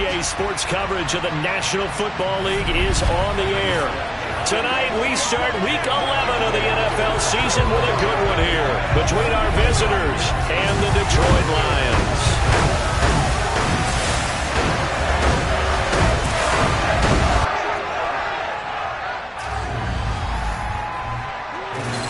EA Sports coverage of the National Football League is on the air. Tonight, we start Week 11 of the NFL season with a good one here between our visitors and the Detroit Lions.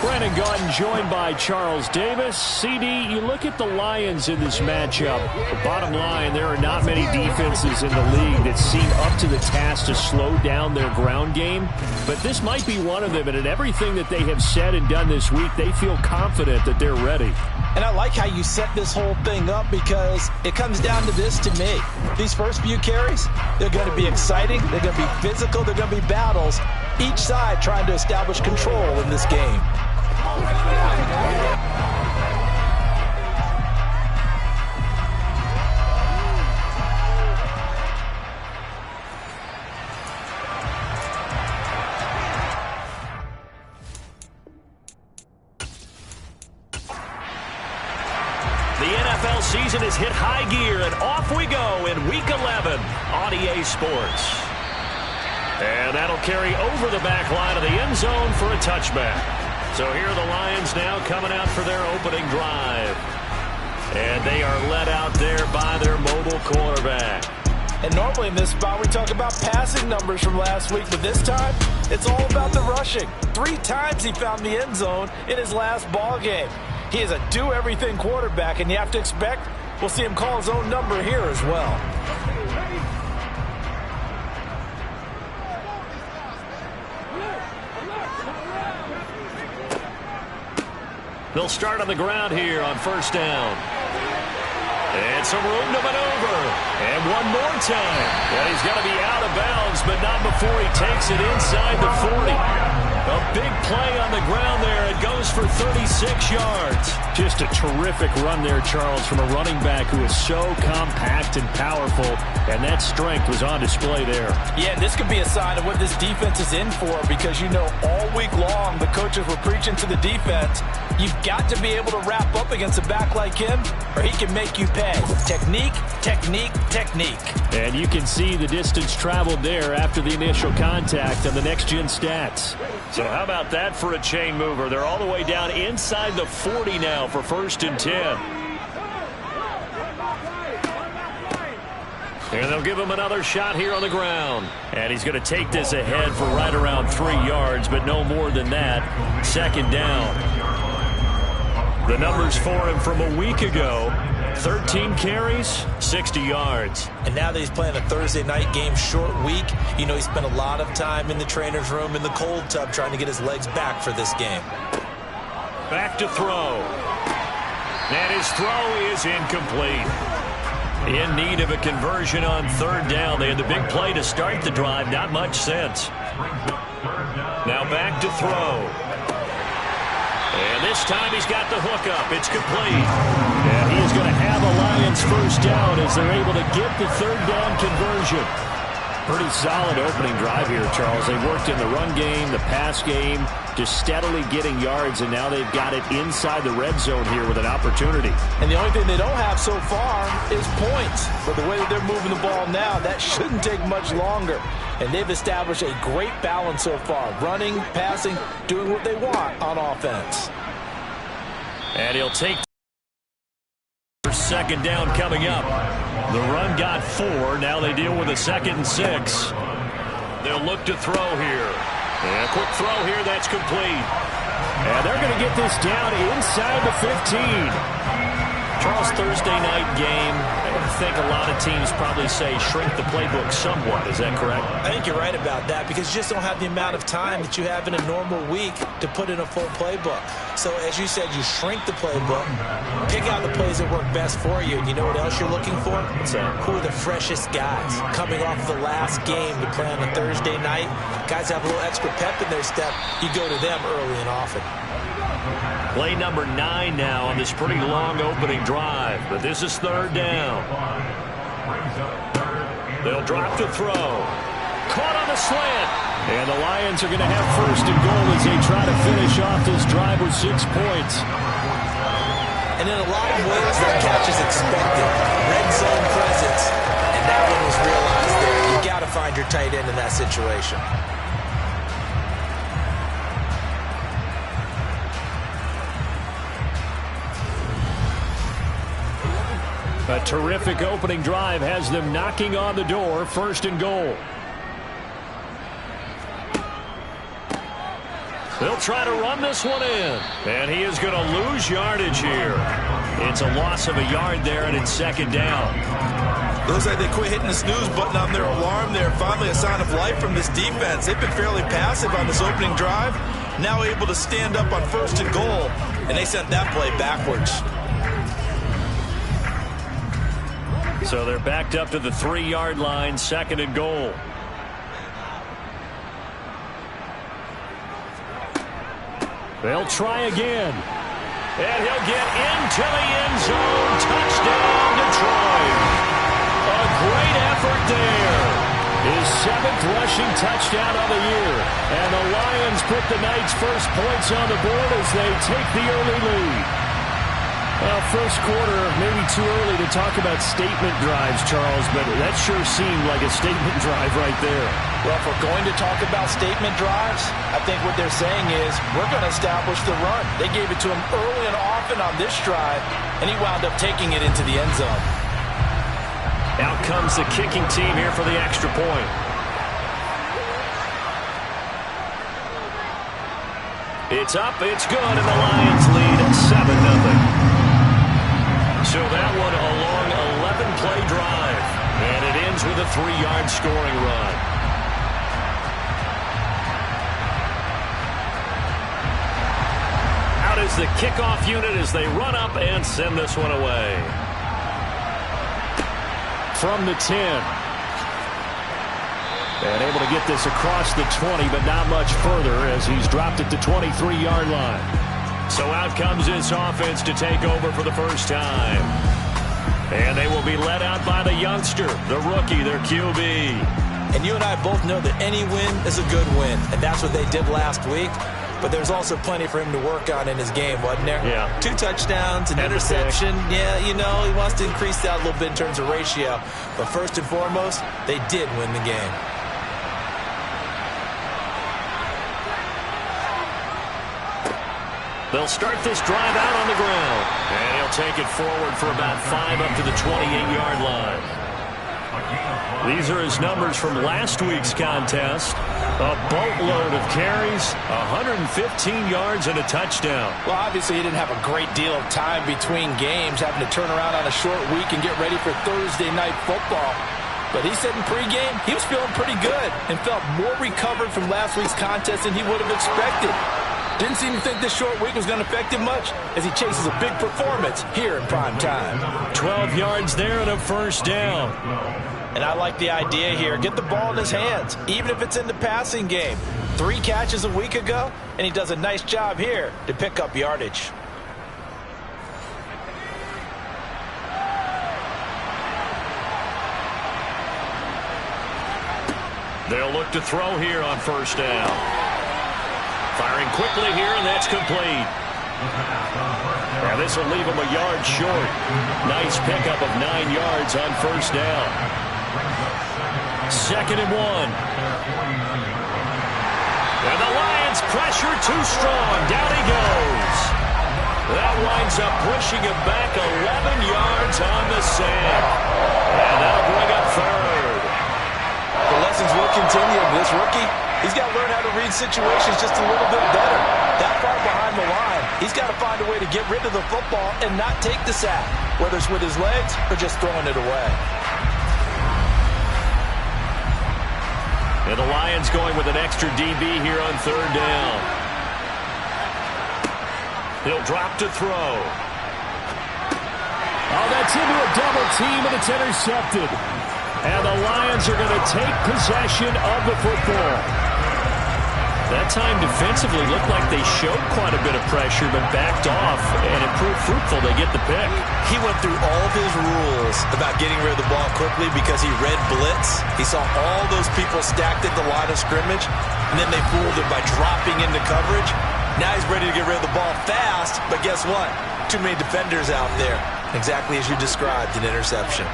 Brandon Gaudin joined by Charles Davis. CD, you look at the Lions in this matchup. The bottom line, there are not many defenses in the league that seem up to the task to slow down their ground game. But this might be one of them, and in everything that they have said and done this week, they feel confident that they're ready. And I like how you set this whole thing up because it comes down to this to me. These first few carries, they're going to be exciting, they're going to be physical, they're going to be battles. Each side trying to establish control in this game. The NFL season has hit high gear, and off we go in Week 11 on EA Sports. And that'll carry over the back line of the end zone for a touchback. So here are the Lions now coming out for their opening drive. And they are led out there by their mobile quarterback. And normally in this spot we talk about passing numbers from last week, but this time it's all about the rushing. 3 times he found the end zone in his last ball game. He is a do-everything quarterback, and you have to expect we'll see him call his own number here as well. They'll start on the ground here on first down. And some room to maneuver. And one more time. And he's going to be out of bounds, but not before he takes it inside the 40. A big play on the ground there. It goes for 36 yards. Just a terrific run there, Charles, from a running back who is so compact and powerful. And that strength was on display there. Yeah, this could be a sign of what this defense is in for, because you know all week long the coaches were preaching to the defense. You've got to be able to wrap up against a back like him, or he can make you pay. Technique, technique, technique. And you can see the distance traveled there after the initial contact on the next-gen stats. So how about that for a chain mover? They're all the way down inside the 40 now for 1st and 10. And they'll give him another shot here on the ground. And he's going to take this ahead for right around 3 yards, but no more than that. 2nd down. The numbers for him from a week ago: 13 carries, 60 yards. And now that he's playing a Thursday night game, short week, you know he spent a lot of time in the trainer's room in the cold tub trying to get his legs back for this game. Back to throw. And his throw is incomplete. In need of a conversion on 3rd down. They had the big play to start the drive. Not much sense. Now back to throw. And this time he's got the hookup. It's complete. And he is going to have a Lions 1st down as they're able to get the 3rd down conversion. Pretty solid opening drive here, Charles. They worked in the run game, the pass game, just steadily getting yards, and now they've got it inside the red zone here with an opportunity. And the only thing they don't have so far is points. But the way that they're moving the ball now, that shouldn't take much longer. And they've established a great balance so far. Running, passing, doing what they want on offense. And he'll take 2nd down coming up. The run got 4. Now they deal with a 2nd and 6. They'll look to throw here. And a quick throw here that's complete. And they're going to get this down inside the 15. Charles, Thursday night game, I think a lot of teams probably say shrink the playbook somewhat. Is that correct? I think you're right about that, because you just don't have the amount of time that you have in a normal week to put in a full playbook. So as you said, you shrink the playbook, pick out the plays that work best for you. And you know what else you're looking for? Who are the freshest guys coming off the last game to play on a Thursday night? Guys have a little extra pep in their step. You go to them early and often. Play number 9 now on this pretty long opening drive. But this is 3rd down. They'll drop to throw. Caught on the slant. And the Lions are going to have 1st and goal as they try to finish off this drive with 6 points. And in a lot of ways, that catch is expected. Red zone presence. And that one was realized there. You got to find your tight end in that situation. A terrific opening drive has them knocking on the door. 1st and goal. They'll try to run this one in. And he is going to lose yardage here. It's a loss of a yard there, and it's 2nd down. Looks like they quit hitting the snooze button on their alarm there. Finally a sign of life from this defense. They've been fairly passive on this opening drive. Now able to stand up on 1st and goal. And they sent that play backwards. So they're backed up to the 3-yard line, 2nd and goal. They'll try again. And he'll get into the end zone. Touchdown, Detroit. A great effort there. His 7th rushing touchdown of the year. And the Lions put the Knights' first points on the board as they take the early lead. Well, first quarter, maybe too early to talk about statement drives, Charles, but that sure seemed like a statement drive right there. Well, if we're going to talk about statement drives, I think what they're saying is we're going to establish the run. They gave it to him early and often on this drive, and he wound up taking it into the end zone. Out comes the kicking team here for the extra point. It's up, it's good, and the Lions lead 7-0. So that one a long 11-play drive. And it ends with a 3-yard scoring run. Out is the kickoff unit as they run up and send this one away. From the 10. And able to get this across the 20, but not much further as he's dropped it to 23-yard line. So out comes this offense to take over for the first time. And they will be led out by the youngster, the rookie, their QB. And you and I both know that any win is a good win, and that's what they did last week. But there's also plenty for him to work on in his game, wasn't there? Yeah. 2 touchdowns, an interception. Yeah, you know, he wants to increase that a little bit in terms of ratio. But first and foremost, they did win the game. They'll start this drive out on the ground. And he'll take it forward for about 5 up to the 28-yard line. These are his numbers from last week's contest. A boatload of carries, 115 yards and a touchdown. Well, obviously he didn't have a great deal of time between games, having to turn around on a short week and get ready for Thursday night football. But he said in pregame he was feeling pretty good and felt more recovered from last week's contest than he would have expected. Didn't seem to think this short week was going to affect him much as he chases a big performance here in prime time. 12 yards there and a first down. And I like the idea here. Get the ball in his hands, even if it's in the passing game. 3 catches a week ago, and he does a nice job here to pick up yardage. They'll look to throw here on first down. Firing quickly here, and that's complete. Now this will leave him a yard short. Nice pickup of 9 yards on first down. 2nd and 1. And the Lions pressure too strong. Down he goes. That winds up pushing him back 11 yards on the sack. And that'll bring up 3rd. The lessons will continue with this rookie. He's got to learn how to read situations just a little bit better. That far behind the line, he's got to find a way to get rid of the football and not take the sack, whether it's with his legs or just throwing it away. And the Lions going with an extra DB here on 3rd down. He'll drop to throw. Oh, that's into a double team, and it's intercepted. And the Lions are going to take possession of the football. That time defensively looked like they showed quite a bit of pressure, but backed off, and it proved fruitful. They get the pick. He went through all of his rules about getting rid of the ball quickly because he read blitz. He saw all those people stacked at the line of scrimmage, and then they fooled him by dropping into coverage. Now he's ready to get rid of the ball fast, but guess what? Too many defenders out there. Exactly as you described, an interception.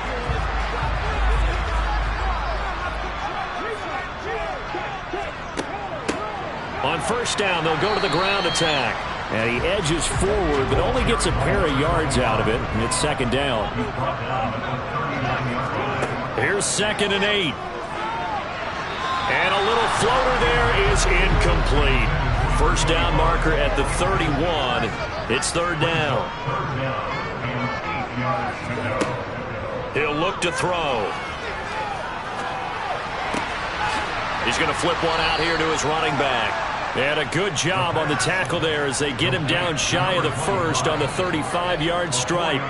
On first down, they'll go to the ground attack. And he edges forward, but only gets a pair of yards out of it, and it's second down. Here's 2nd and 8. And a little floater there is incomplete. First down marker at the 31. It's 3rd down. He'll look to throw. He's going to flip one out here to his running back. And a good job on the tackle there as they get him down shy of the first on the 35-yard stripe.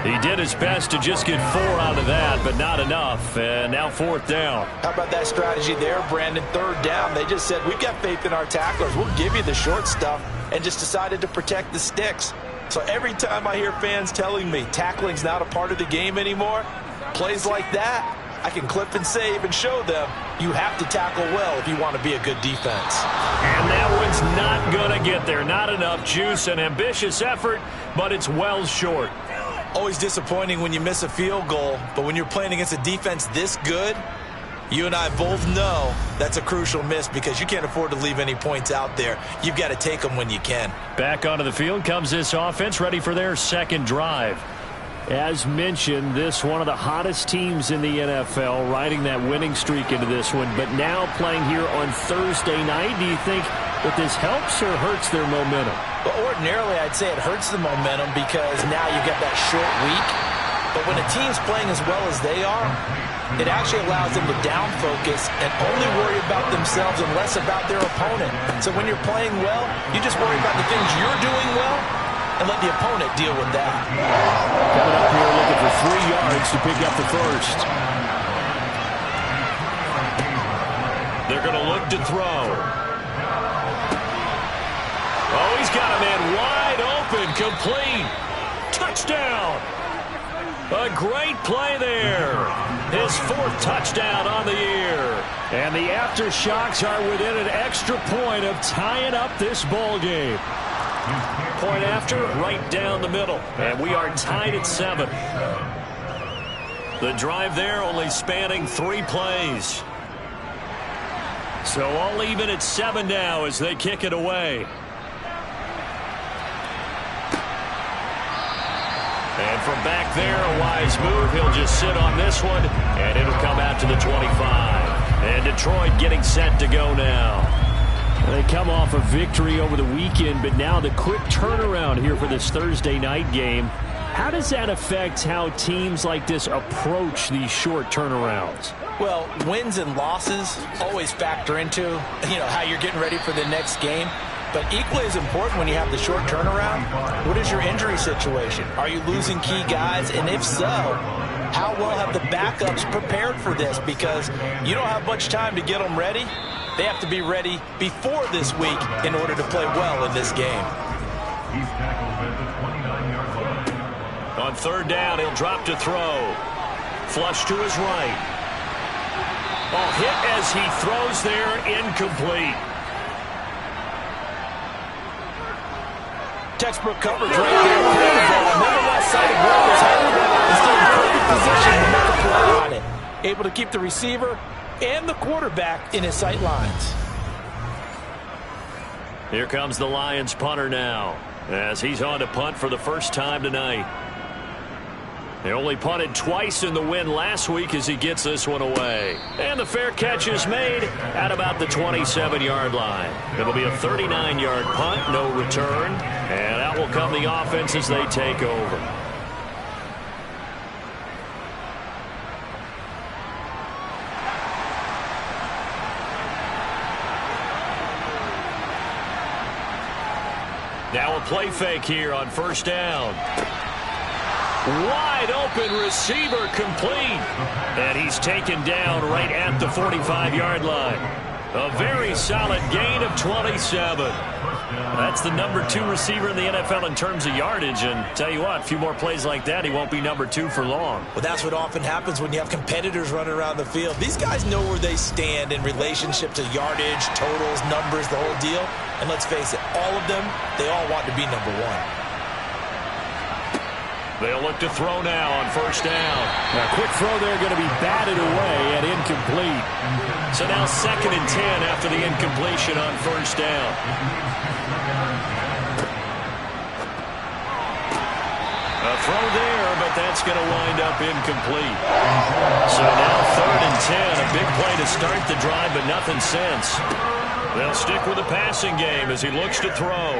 He did his best to just get 4 out of that, but not enough. And now 4th down. How about that strategy there, Brandon? 3rd down. They just said, we've got faith in our tacklers. We'll give you the short stuff, and just decided to protect the sticks. So every time I hear fans telling me tackling's not a part of the game anymore, plays like that, I can clip and save and show them you have to tackle well if you want to be a good defense. And that one's not going to get there. Not enough juice. An ambitious effort, but it's well short. Always disappointing when you miss a field goal, but when you're playing against a defense this good, you and I both know that's a crucial miss because you can't afford to leave any points out there. You've got to take them when you can. Back onto the field comes this offense, ready for their second drive. As mentioned, this one of the hottest teams in the NFL, riding that winning streak into this one, but now playing here on Thursday night. Do you think that this helps or hurts their momentum? But ordinarily, I'd say it hurts the momentum because now you've got that short week. But when a team's playing as well as they are, it actually allows them to down focus and only worry about themselves and less about their opponent. So when you're playing well, you just worry about the things you're doing well and let the opponent deal with that. Coming up here looking for 3 yards to pick up the first. They're going to look to throw. Oh, he's got a man wide open, complete. Touchdown. A great play there. His 4th touchdown on the year. And the Aftershocks are within an extra point of tying up this ball game. Point after, right down the middle. And we are tied at 7. The drive there only spanning 3 plays. So all even at 7 now as they kick it away. And from back there, a wise move. He'll just sit on this one, and it'll come out to the 25. And Detroit getting set to go now. They come off a victory over the weekend, but now the quick turnaround here for this Thursday night game. How does that affect how teams like this approach these short turnarounds? Well, wins and losses always factor into, how you're getting ready for the next game. But equally as important when you have the short turnaround, what is your injury situation? Are you losing key guys? And if so, how well have the backups prepared for this? Because you don't have much time to get them ready. They have to be ready before this week in order to play well in this game. On 3rd down, he'll drop to throw. Flush to his right. Oh, hit as he throws there, incomplete. Textbook coverage right there. Never lost sight of where it was headed. He stayed in perfect position to make a play on it. Able to keep the receiver and the quarterback in his sight lines. Here comes the Lions punter now as he's on to punt for the first time tonight. They only punted twice in the win last week as he gets this one away. And the fair catch is made at about the 27-yard line. It'll be a 39-yard punt, no return. And out will come the offense as they take over. Now a play fake here on first down. Wide open receiver complete. And he's taken down right at the 45-yard line. A very solid gain of 27. That's the number 2 receiver in the NFL in terms of yardage. And tell you what, a few more plays like that, he won't be number 2 for long. Well, that's what often happens when you have competitors running around the field. These guys know where they stand in relationship to yardage, totals, numbers, the whole deal. And let's face it, all of them, they all want to be number 1. They'll look to throw now on first down. A quick throw there going to be batted away and incomplete. So now 2nd and 10 after the incompletion on first down. A throw there, but that's going to wind up incomplete. So now 3rd and 10. A big play to start the drive, but nothing since. They'll stick with the passing game as he looks to throw.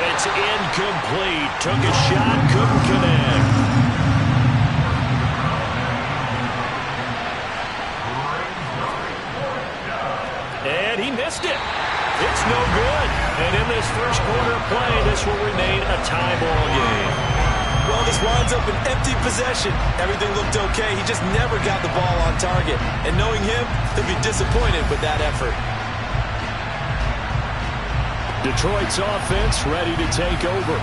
And it's incomplete. Took a shot, couldn't connect. And he missed it. It's no good. And in this first quarter of play, this will remain a tie ball game. Well, this winds up an empty possession. Everything looked okay. He just never got the ball on target. And knowing him, he'll be disappointed with that effort. Detroit's offense ready to take over.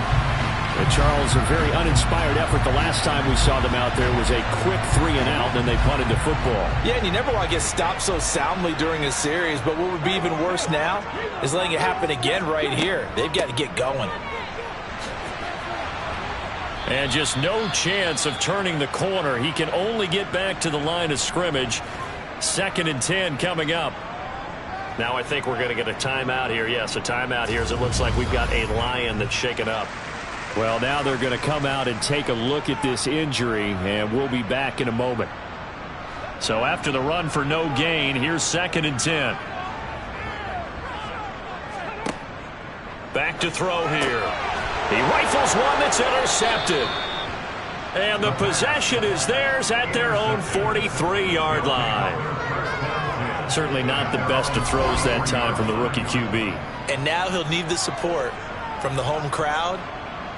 But Charles, a very uninspired effort. The last time we saw them out there was a quick 3-and-out, and then they punted the football. Yeah, and you never want to get stopped so soundly during a series, but what would be even worse now is letting it happen again right here. They've got to get going. And just no chance of turning the corner. He can only get back to the line of scrimmage. 2nd and 10 coming up. Now I think we're going to get a timeout here. Yes, a timeout here as it looks like we've got a Lion that's shaken up. Well, now they're going to come out and take a look at this injury, and we'll be back in a moment. So after the run for no gain, here's 2nd and 10. Back to throw here. He rifles one that's intercepted. And the possession is theirs at their own 43-yard line. Certainly not the best of throws that time from the rookie QB. And now he'll need the support from the home crowd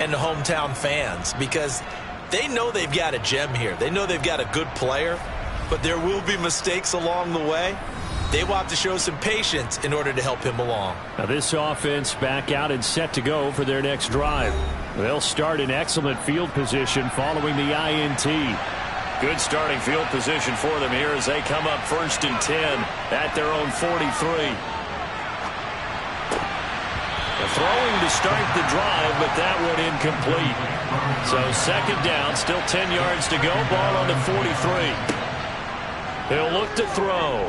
and the hometown fans because they know they've got a gem here. They know they've got a good player, but there will be mistakes along the way. They will have to show some patience in order to help him along. Now this offense back out and set to go for their next drive. They'll start in excellent field position following the INT. Good starting field position for them here as they come up 1st and 10 at their own 43. Throwing to start the drive, but that one incomplete. So 2nd down, still 10 yards to go. Ball on the 43. He'll look to throw.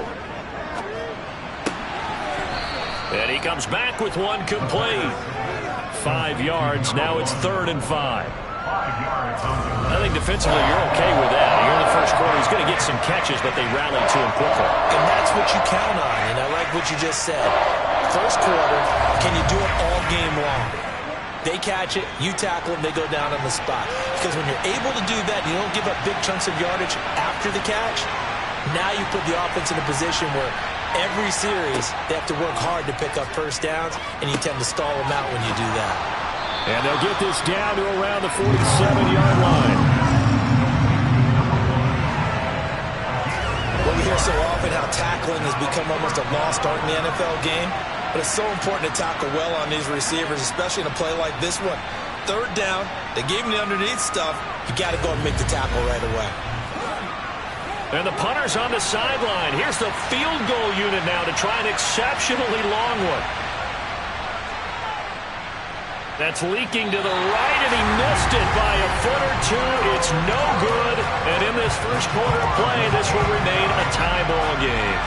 And he comes back with one complete. 5 yards. Now it's 3rd and 5. I think defensively you're okay with that. You're in the first quarter. He's going to get some catches, but they rally to him quickly. And that's what you count on, and I like what you just said. First quarter, can you do it all game long? They catch it, you tackle them, they go down on the spot. Because when you're able to do that, you don't give up big chunks of yardage after the catch, now you put the offense in a position where every series they have to work hard to pick up first downs, and you tend to stall them out when you do that. And they'll get this down to around the 47-yard line. Well, we hear so often how tackling has become almost a lost art in the NFL game. But it's so important to tackle well on these receivers, especially in a play like this one. 3rd down, they gave him the underneath stuff. You got to go and make the tackle right away. And the punter's on the sideline. Here's the field goal unit now to try an exceptionally long one. That's leaking to the right, and he missed it by a foot or two. It's no good. And in this first quarter of play, this will remain a tie ball game.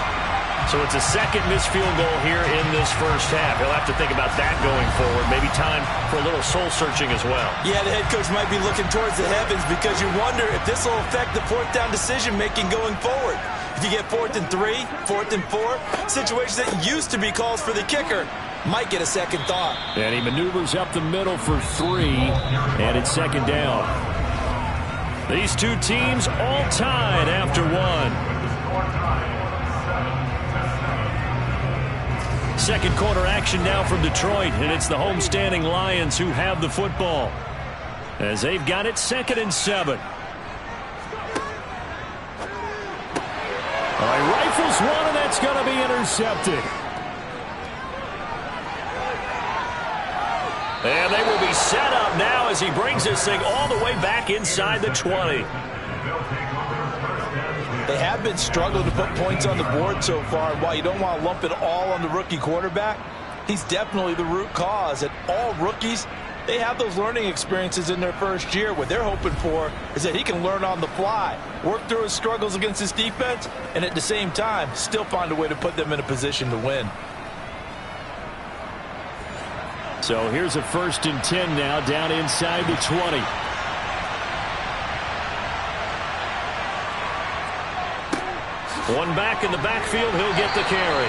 So it's a 2nd missed field goal here in this first half. He'll have to think about that going forward. Maybe time for a little soul-searching as well. Yeah, the head coach might be looking towards the heavens because you wonder if this will affect the 4th down decision-making going forward. If you get 4th and 3, 4th and 4, situations that used to be calls for the kicker might get a second thought. And he maneuvers up the middle for 3, and it's 2nd down. These two teams all tied after one. 2nd quarter action now from Detroit, and it's the homestanding Lions who have the football as they've got it 2nd and 7. He rifles one, and that's going to be intercepted. And they will be set up now as he brings this thing all the way back inside the 20. They have been struggling to put points on the board so far, and while you don't want to lump it all on the rookie quarterback, he's definitely the root cause. And all rookies They have those learning experiences in their first year. What they're hoping for is that he can learn on the fly, work through his struggles against his defense, and at the same time, still find a way to put them in a position to win. So here's a 1st and 10 now, down inside the 20. One back in the backfield, he'll get the carry.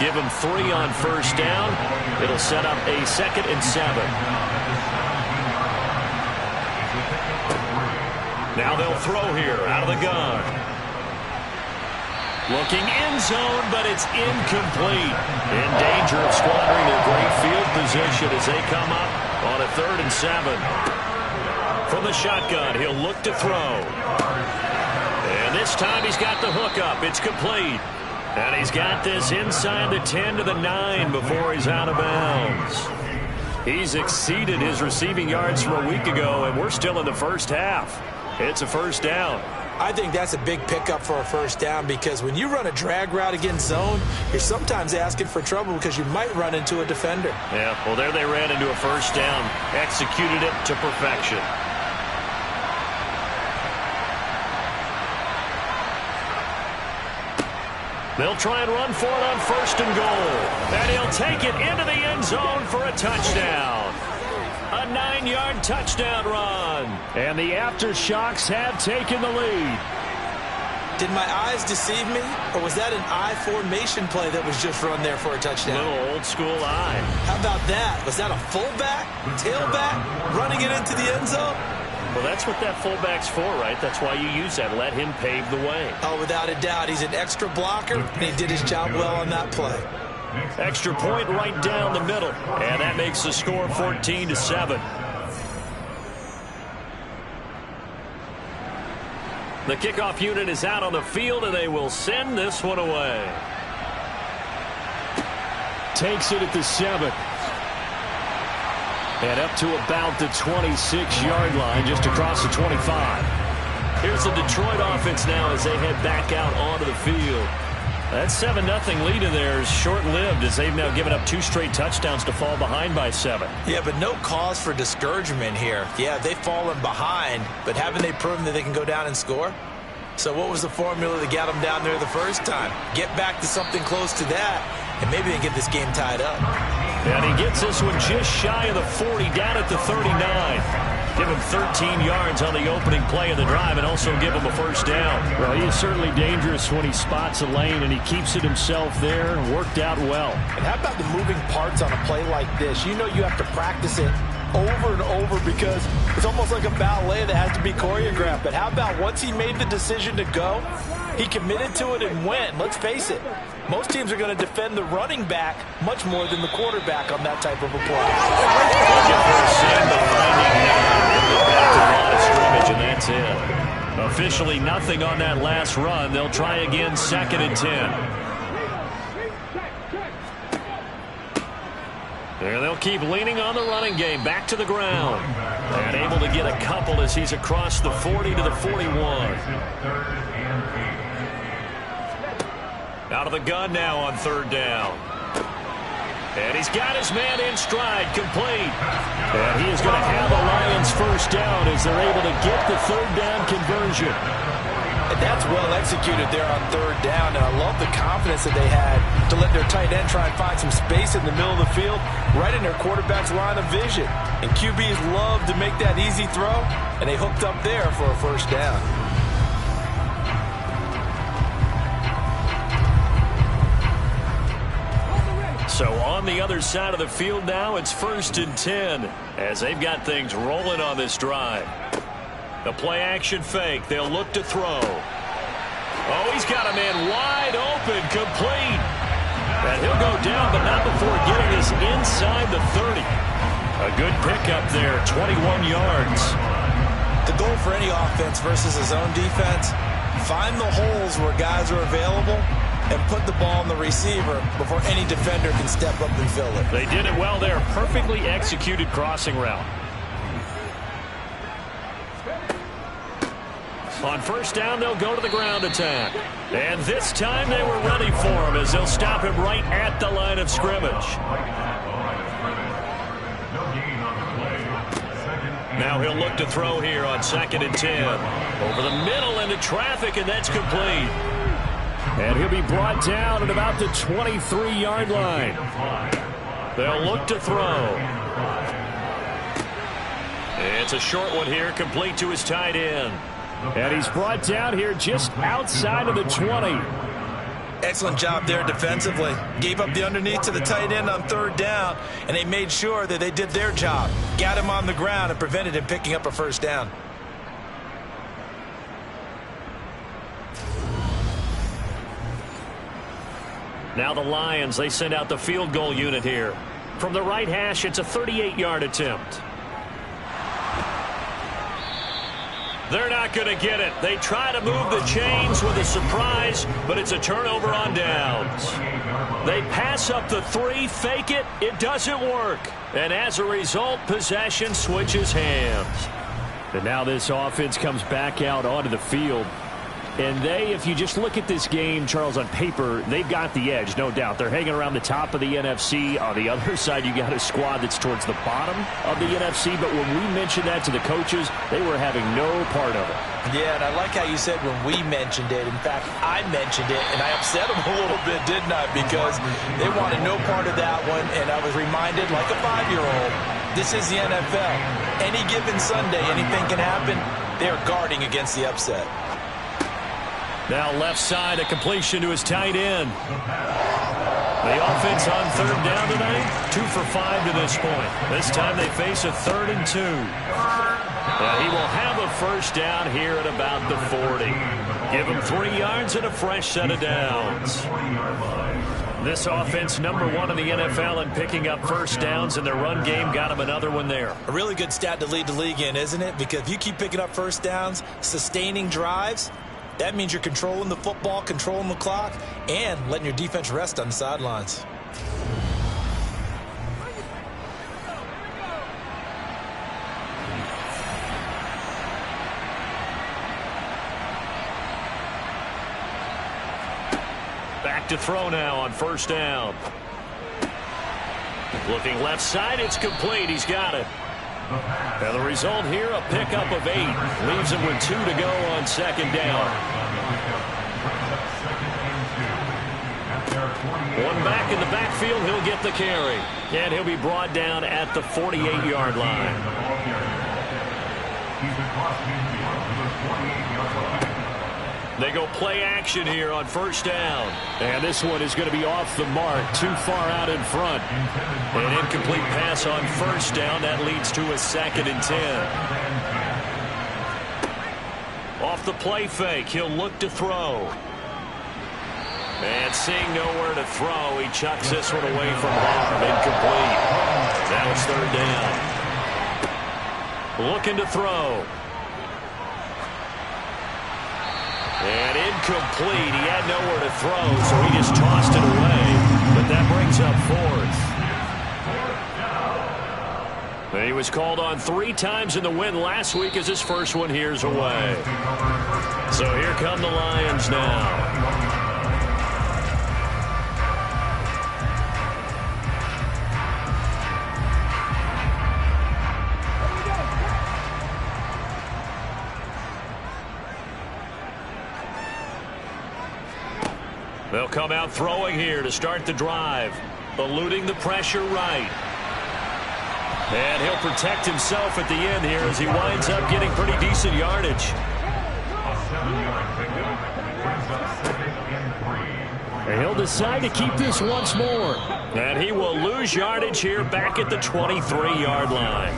Give him 3 on 1st down. It'll set up a 2nd and 7. Now they'll throw here out of the gun. Looking end zone, but it's incomplete. In danger of squandering their great field position as they come up on a 3rd and 7. From the shotgun, he'll look to throw. And this time he's got the hook up. It's complete. And he's got this inside the 10 to the 9 before he's out of bounds. He's exceeded his receiving yards from a week ago, and we're still in the first half. It's a 1st down. I think that's a big pickup for a 1st down, because when you run a drag route against zone, you're sometimes asking for trouble because you might run into a defender. Yeah, well, there they ran into a 1st down. Executed it to perfection. They'll try and run for it on 1st and goal. And he'll take it into the end zone for a touchdown. A 9-yard touchdown run. And the Aftershocks have taken the lead. Did my eyes deceive me, or was that an I formation play that was just run there for a touchdown? Little old school eye. How about that? Was that a fullback, tailback, running it into the end zone? Well, that's what that fullback's for, right? That's why you use that. Let him pave the way. Oh, without a doubt. He's an extra blocker, and he did his job well on that play. Extra point right down the middle. And that makes the score 14-7. The kickoff unit is out on the field, and they will send this one away. Takes it at the 7. And up to about the 26-yard line, just across the 25. Here's the Detroit offense now as they head back out onto the field. That 7-0 lead of theirs short-lived as they've now given up 2 straight touchdowns to fall behind by 7. Yeah, but no cause for discouragement here. Yeah, they've fallen behind, but haven't they proven that they can go down and score? So what was the formula that got them down there the first time? Get back to something close to that, and maybe they get this game tied up. And he gets this one just shy of the 40, down at the 39. Give him 13 yards on the opening play of the drive and also give him a 1st down. Well, he is certainly dangerous when he spots a lane, and he keeps it himself there. Worked out well. And how about the moving parts on a play like this? You know you have to practice it over and over because it's almost like a ballet that has to be choreographed. But how about once he made the decision to go, he committed to it and went. Let's face it, most teams are going to defend the running back much more than the quarterback on that type of a play. And that's it. Officially nothing on that last run. They'll try again, 2nd and 10. There they'll keep leaning on the running game. Back to the ground. And able to get a couple as he's across the 40 to the 41. Out of the gun now on 3rd down. And he's got his man in stride, complete. And he is going to have a Lions 1st down as they're able to get the 3rd down conversion. And that's well executed there on 3rd down. And I love the confidence that they had to let their tight end try and find some space in the middle of the field, right in their quarterback's line of vision. And QBs love to make that easy throw, and they hooked up there for a 1st down. So on the other side of the field now, it's 1st and 10 as they've got things rolling on this drive. The play-action fake. They'll look to throw. Oh, he's got a man wide open, complete. And he'll go down, but not before getting this inside the 30. A good pickup there, 21 yards. The goal for any offense versus a zone defense, find the holes where guys are available and put the ball on the receiver before any defender can step up and fill it. They did it well there. Perfectly executed crossing route. On 1st down, they'll go to the ground attack. And this time they were ready for him as they'll stop him right at the line of scrimmage. Now he'll look to throw here on 2nd and 10. Over the middle into traffic, and that's complete. And he'll be brought down at about the 23-yard line. They'll look to throw. It's a short one here, complete to his tight end. And he's brought down here just outside of the 20. Excellent job there defensively. Gave up the underneath to the tight end on 3rd down, and they made sure that they did their job. Got him on the ground and prevented him picking up a 1st down. Now the Lions, they send out the field goal unit here. From the right hash, it's a 38-yard attempt. They're not going to get it. They try to move the chains with a surprise, but it's a turnover on downs. They pass up the 3, fake it. It doesn't work. And as a result, possession switches hands. And now this offense comes back out onto the field. And they, if you just look at this game, Charles, on paper, they've got the edge, no doubt. They're hanging around the top of the NFC. On the other side, you got a squad that's towards the bottom of the NFC. But when we mentioned that to the coaches, they were having no part of it. Yeah, and I like how you said when we mentioned it. In fact, I mentioned it, and I upset them a little bit, didn't I? Because they wanted no part of that one, and I was reminded, like a 5-year-old, this is the NFL. Any given Sunday, anything can happen. They're guarding against the upset. Now left side, a completion to his tight end. The offense on 3rd down tonight, 2 for 5 to this point. This time they face a 3rd and 2. He will have a 1st down here at about the 40. Give him 3 yards and a fresh set of downs. This offense, number 1 in the NFL in picking up 1st downs, and their run game got him another one there. A really good stat to lead the league in, isn't it? Because if you keep picking up 1st downs, sustaining drives, that means you're controlling the football, controlling the clock, and letting your defense rest on the sidelines. Back to throw now on 1st down. Looking left side, it's complete. He's got it. And the result here, a pickup of 8. Leaves him with 2 to go on 2nd down. One back in the backfield, he'll get the carry. And he'll be brought down at the 48-yard line. They go play action here on 1st down. And this one is going to be off the mark, too far out in front. An incomplete pass on 1st down. That leads to a 2nd and 10. Off the play fake, he'll look to throw. And seeing nowhere to throw, he chucks this one away from harm. Incomplete. That was 3rd down. Looking to throw. And incomplete. He had nowhere to throw, so he just tossed it away. But that brings up 4th. And he was called on 3 times in the win last week as his first one here's away. So here come the Lions now. They'll come out throwing here to start the drive. Eluding the pressure right. And he'll protect himself at the end here as he winds up getting pretty decent yardage. And he'll decide to keep this once more. And he will lose yardage here back at the 23-yard line.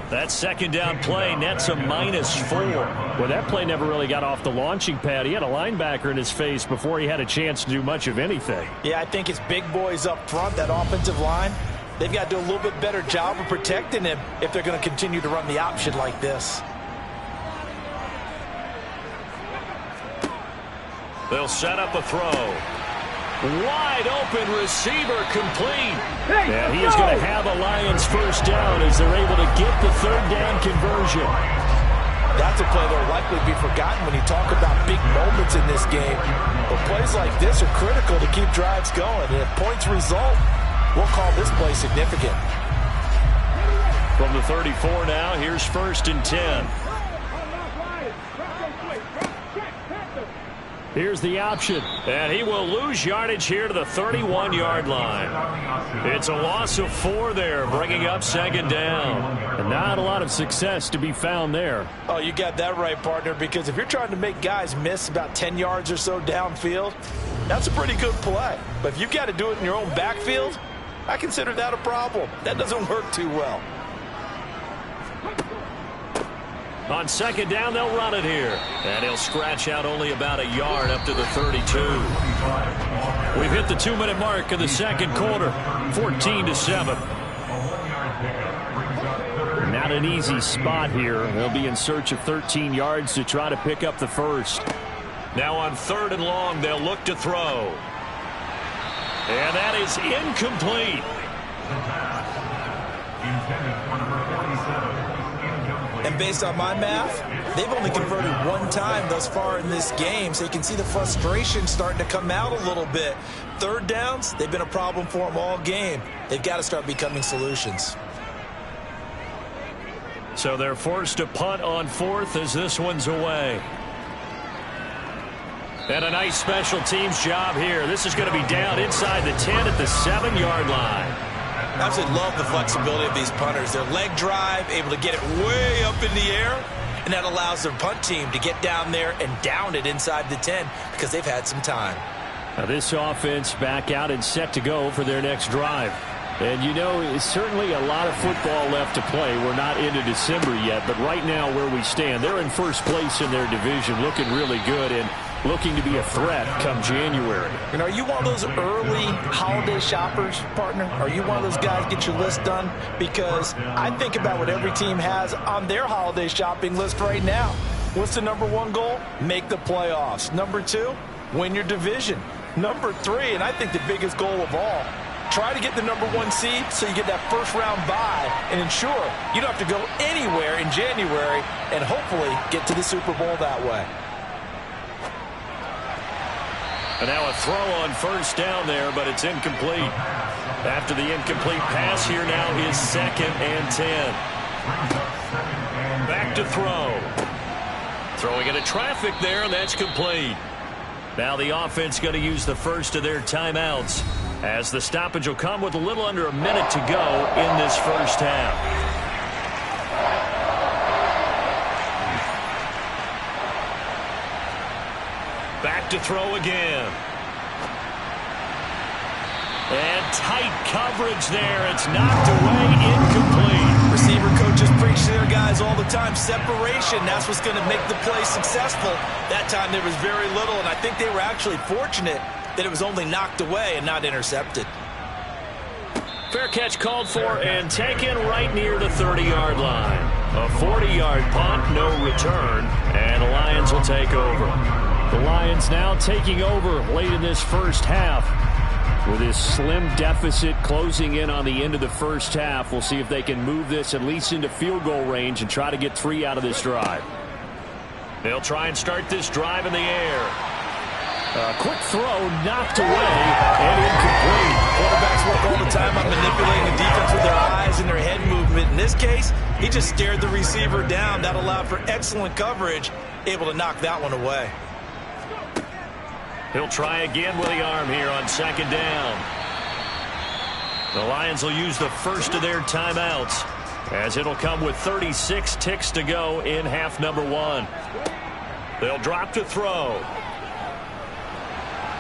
That 2nd down play nets a -4. Well, that play never really got off the launching pad. He had a linebacker in his face before he had a chance to do much of anything. Yeah, I think it's big boys up front, that offensive line. They've got to do a little bit better job of protecting him if they're going to continue to run the option like this. They'll set up a throw. Wide open receiver, complete. Yeah, he is going to have a Lions 1st down as they're able to get the 3rd down conversion. That's a play that will likely be forgotten when you talk about big moments in this game. But plays like this are critical to keep drives going. And if points result, we'll call this play significant. From the 34 now, here's 1st and 10. Here's the option. And he will lose yardage here to the 31-yard line. It's a loss of 4 there, bringing up 2nd down. And not a lot of success to be found there. Oh, you got that right, partner, because if you're trying to make guys miss about 10 yards or so downfield, that's a pretty good play. But if you've got to do it in your own backfield, I consider that a problem. That doesn't work too well. On 2nd down, they'll run it here. And he'll scratch out only about a yard up to the 32. We've hit the 2-minute mark of the 2nd quarter. 14-7. Not an easy spot here. They'll be in search of 13 yards to try to pick up the first. Now on 3rd and long, they'll look to throw. And that is incomplete. And based on my math, they've only converted 1 time thus far in this game, so you can see the frustration starting to come out a little bit. 3rd downs, they've been a problem for them all game. They've got to start becoming solutions. So they're forced to punt on 4th as this one's away. And a nice special teams job here. This is going to be down inside the 10 at the 7-yard line. I absolutely love the flexibility of these punters. Their leg drive, able to get it way up in the air, and that allows their punt team to get down there and down it inside the 10 because they've had some time. Now this offense back out and set to go for their next drive. And you know, it's certainly a lot of football left to play. We're not into December yet, but right now where we stand, they're in first place in their division, looking really good and looking to be a threat come January. And are you one of those early holiday shoppers, partner? Are you one of those guys get your list done? Because I think about what every team has on their holiday shopping list right now. What's the #1 goal? Make the playoffs. #2, win your division. #3, and I think the biggest goal of all, try to get the #1 seed so you get that first-round bye and ensure you don't have to go anywhere in January and hopefully get to the Super Bowl that way. And now a throw on 1st down there, but it's incomplete. After the incomplete pass, here now is 2nd and 10. Back to throw. Throwing into traffic there, and that's complete. Now the offense going to use the first of their timeouts, as the stoppage will come with a little under a minute to go in this first half. Back to throw again. And tight coverage there. It's knocked away, incomplete. Receiver coaches preach to their guys all the time. Separation, that's what's going to make the play successful. That time there was very little, and I think they were actually fortunate that it was only knocked away and not intercepted. Fair catch called for and taken right near the 30-yard line. A 40-yard punt, no return, and the Lions will take over. The Lions now taking over late in this first half. With this slim deficit closing in on the end of the first half, we'll see if they can move this at least into field goal range and try to get 3 out of this drive. They'll try and start this drive in the air. A quick throw knocked away and incomplete. Quarterbacks work all the time on manipulating the defense with their eyes and their head movement. In this case, he just stared the receiver down. That allowed for excellent coverage, able to knock that one away. He'll try again with the arm here on 2nd down. The Lions will use the first of their timeouts, as it'll come with 36 ticks to go in half #1. They'll drop to throw.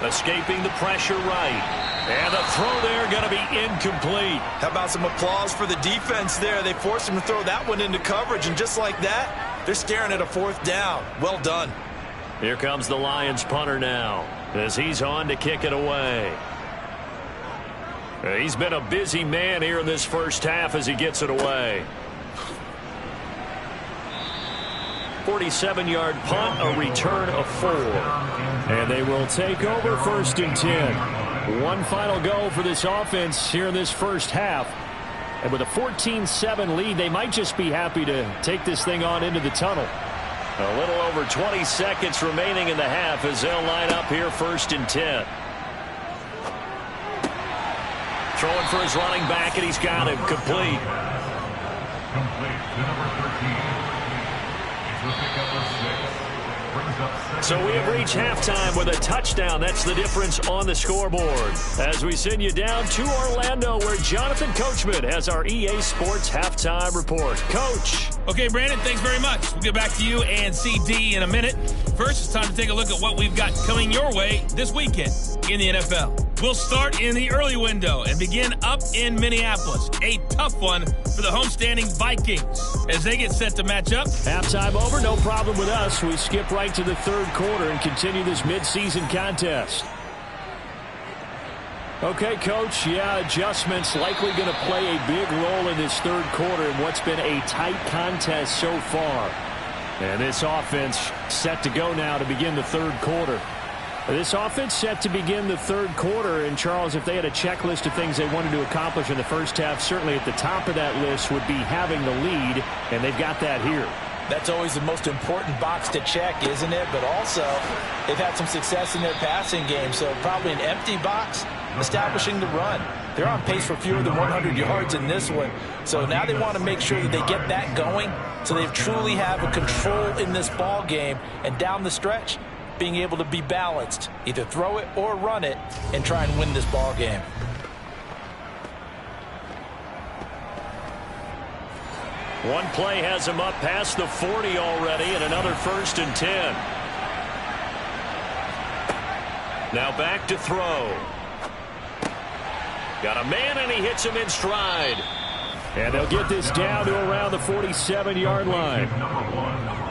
Escaping the pressure right. And the throw there going to be incomplete. How about some applause for the defense there? They forced him to throw that one into coverage, and just like that, they're staring at a 4th down. Well done. Here comes the Lions punter now, as he's on to kick it away. He's been a busy man here in this first half as he gets it away. 47-yard punt, a return of 4. And they will take over 1st and 10. One final go for this offense here in this first half. And with a 14-7 lead, they might just be happy to take this thing on into the tunnel. A little over 20 seconds remaining in the half as they'll line up here 1st and 10. Throwing for his running back, and he's got him complete. Complete to number 13. It's a pickup of 6. So we have reached halftime with a touchdown. That's the difference on the scoreboard. As we send you down to Orlando, where Jonathan Coachman has our EA Sports halftime report. Coach. Okay, Brandon, thanks very much. We'll get back to you and CD in a minute. First, it's time to take a look at what we've got coming your way this weekend in the NFL. We'll start in the early window and begin up in Minneapolis. A tough one for the homestanding Vikings as they get set to match up. Halftime over, no problem with us. We skip right to the third quarter and continue this midseason contest. Okay, Coach, adjustments likely going to play a big role in this third quarter in what's been a tight contest so far. And this offense set to go now to begin the third quarter. This offense set to begin the third quarter, and Charles, if they had a checklist of things they wanted to accomplish in the first half, certainly at the top of that list would be having the lead, and they've got that here. That's always the most important box to check, isn't it? But also, they've had some success in their passing game, so probably an empty box, establishing the run. They're on pace for fewer than 100 yards in this one, so now they want to make sure that they get that going so they truly have a control in this ball game, and down the stretch, being able to be balanced, either throw it or run it, and try and win this ball game. One play has him up past the 40 already, and another 1st and 10. Now back to throw. Got a man, and he hits him in stride. And they'll get this down to around the 47-yard line.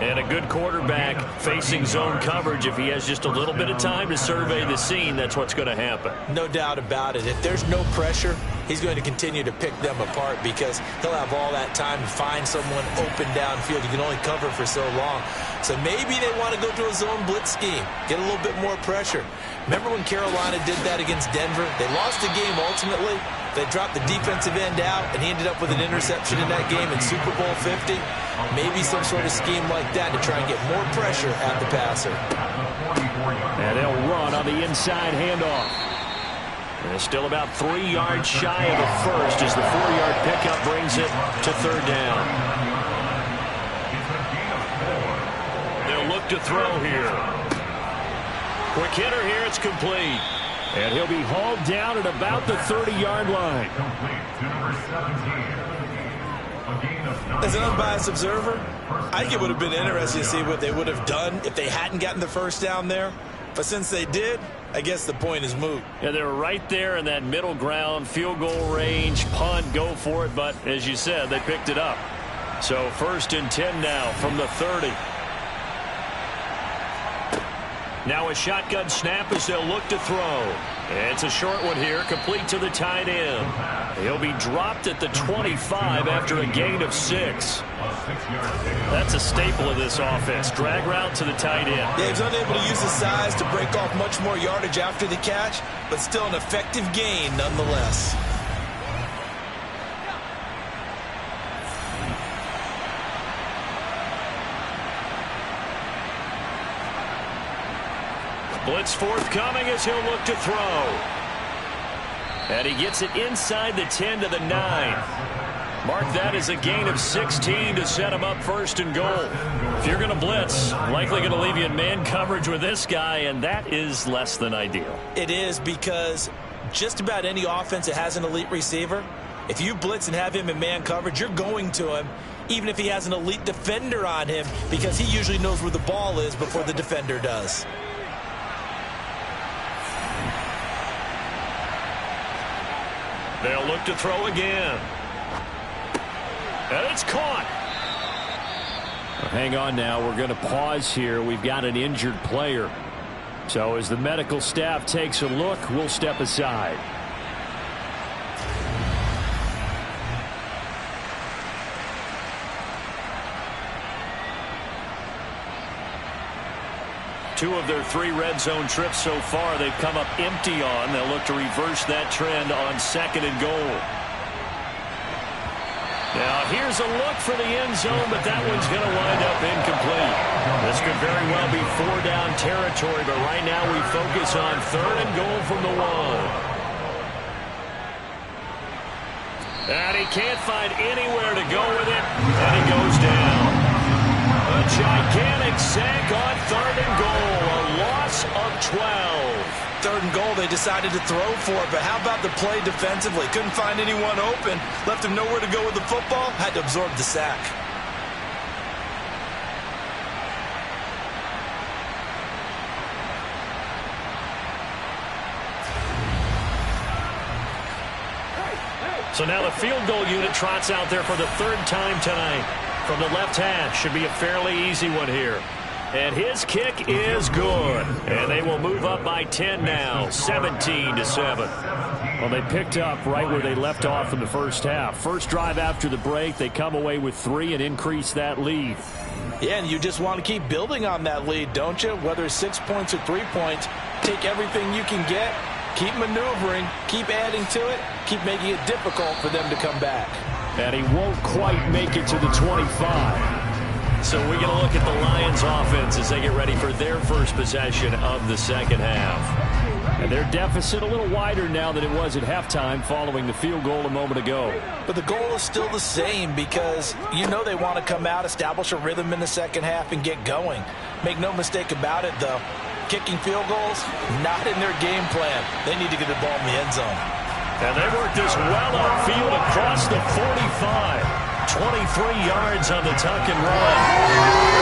And a good quarterback facing zone coverage. If he has just a little bit of time to survey the scene, that's what's going to happen. No doubt about it. If there's no pressure, he's going to continue to pick them apart because he'll have all that time to find someone open downfield. You can only cover for so long. So maybe they want to go to a zone blitz scheme, get a little bit more pressure. Remember when Carolina did that against Denver? They lost the game ultimately. They dropped the defensive end out, and he ended up with an interception in that game in Super Bowl 50. Maybe some sort of scheme like that to try and get more pressure at the passer. And they'll run on the inside handoff. And it's still about 3 yards shy of the first as the 4-yard pickup brings it to third down. They'll look to throw here. Quick hitter here, it's complete. And he'll be hauled down at about the 30-yard line. As an unbiased observer, I think it would have been interesting to see what they would have done if they hadn't gotten the first down there. But since they did, I guess the point is moot. Yeah, they were right there in that middle ground, field goal range, punt, go for it. But as you said, they picked it up. So 1st and 10 now from the 30. Now a shotgun snap as they'll look to throw. It's a short one here, complete to the tight end. He'll be dropped at the 25 after a gain of 6. That's a staple of this offense. Drag route to the tight end. Yeah, he's unable to use his size to break off much more yardage after the catch, but still an effective gain nonetheless. Blitz forthcoming as he'll look to throw. And he gets it inside the 10 to the 9. Mark that as a gain of 16 to set him up 1st and goal. If you're going to blitz, likely going to leave you in man coverage with this guy, and that is less than ideal. It is because just about any offense that has an elite receiver, if you blitz and have him in man coverage, you're going to him, even if he has an elite defender on him, because he usually knows where the ball is before the defender does. They'll look to throw again. And it's caught. Hang on now. We're going to pause here. We've got an injured player. So as the medical staff takes a look, we'll step aside. Two of their 3 red zone trips so far, they've come up empty on. They'll look to reverse that trend on 2nd and goal. Now, here's a look for the end zone, but that one's going to wind up incomplete. This could very well be 4-down territory, but right now we focus on 3rd and goal from the 1. And he can't find anywhere to go with it, and he goes down. A gigantic sack on 3rd and goal, a loss of 12. 3rd and goal they decided to throw for, but how about the play defensively? Couldn't find anyone open, left him nowhere to go with the football, had to absorb the sack. So now the field goal unit trots out there for the 3rd time tonight. From the left hash, should be a fairly easy one here. And his kick is good. And they will move up by 10 now, 17-7. Well, they picked up right where they left off in the first half. First drive after the break, they come away with 3 and increase that lead. Yeah, and you just want to keep building on that lead, don't you? Whether it's 6 points or 3 points, take everything you can get, keep maneuvering, keep adding to it, keep making it difficult for them to come back. And he won't quite make it to the 25. So we're going to look at the Lions offense as they get ready for their first possession of the second half. And their deficit a little wider now than it was at halftime following the field goal a moment ago. But the goal is still the same because you know they want to come out, establish a rhythm in the second half, and get going. Make no mistake about it, though. Kicking field goals, not in their game plan. They need to get the ball in the end zone. And they work this well upfield across the 45. 23 yards on the tuck and run.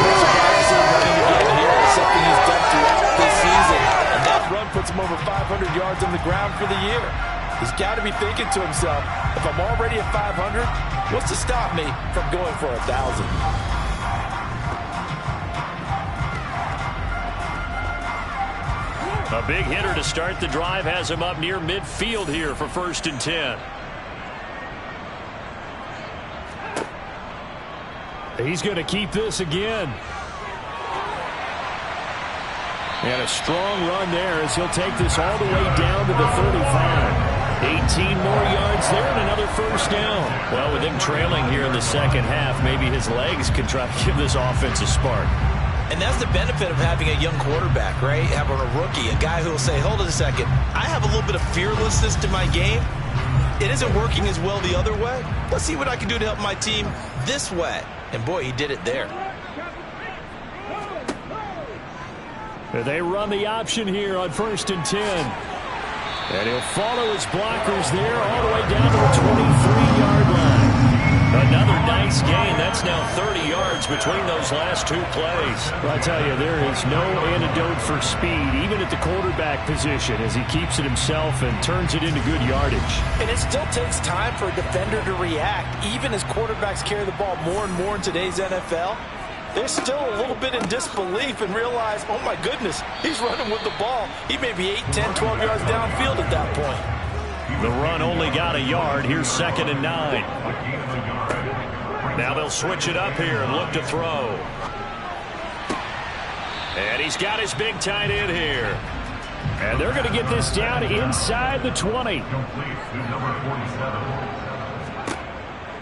That's obviously running again here. It's something he's done throughout this season. And that run puts him over 500 yards on the ground for the year. He's got to be thinking to himself, if I'm already at 500, what's to stop me from going for 1,000? A big hitter to start the drive has him up near midfield here for 1st and 10. He's going to keep this again. And a strong run there as he'll take this all the way down to the 35. 18 more yards there and another first down. Well, with him trailing here in the second half, maybe his legs can try to give this offense a spark. And that's the benefit of having a young quarterback, right? Having a rookie, a guy who will say, hold it a second, I have a little bit of fearlessness to my game. It isn't working as well the other way. Let's see what I can do to help my team this way. And boy, he did it there. They run the option here on 1st and 10. And he'll follow his blockers there all the way down to the 23-yard line. Another nice gain. That's now 30 yards between those last 2 plays. Well, I tell you, there is no antidote for speed, even at the quarterback position, as he keeps it himself and turns it into good yardage. And it still takes time for a defender to react. Even as quarterbacks carry the ball more and more in today's NFL, they're still a little bit in disbelief and realize, oh my goodness, he's running with the ball. He may be 8, 10, 12 yards downfield at that point. The run only got a yard. Here's 2nd and 9. Now they'll switch it up here and look to throw. And he's got his big tight end here. And they're going to get this down inside the 20.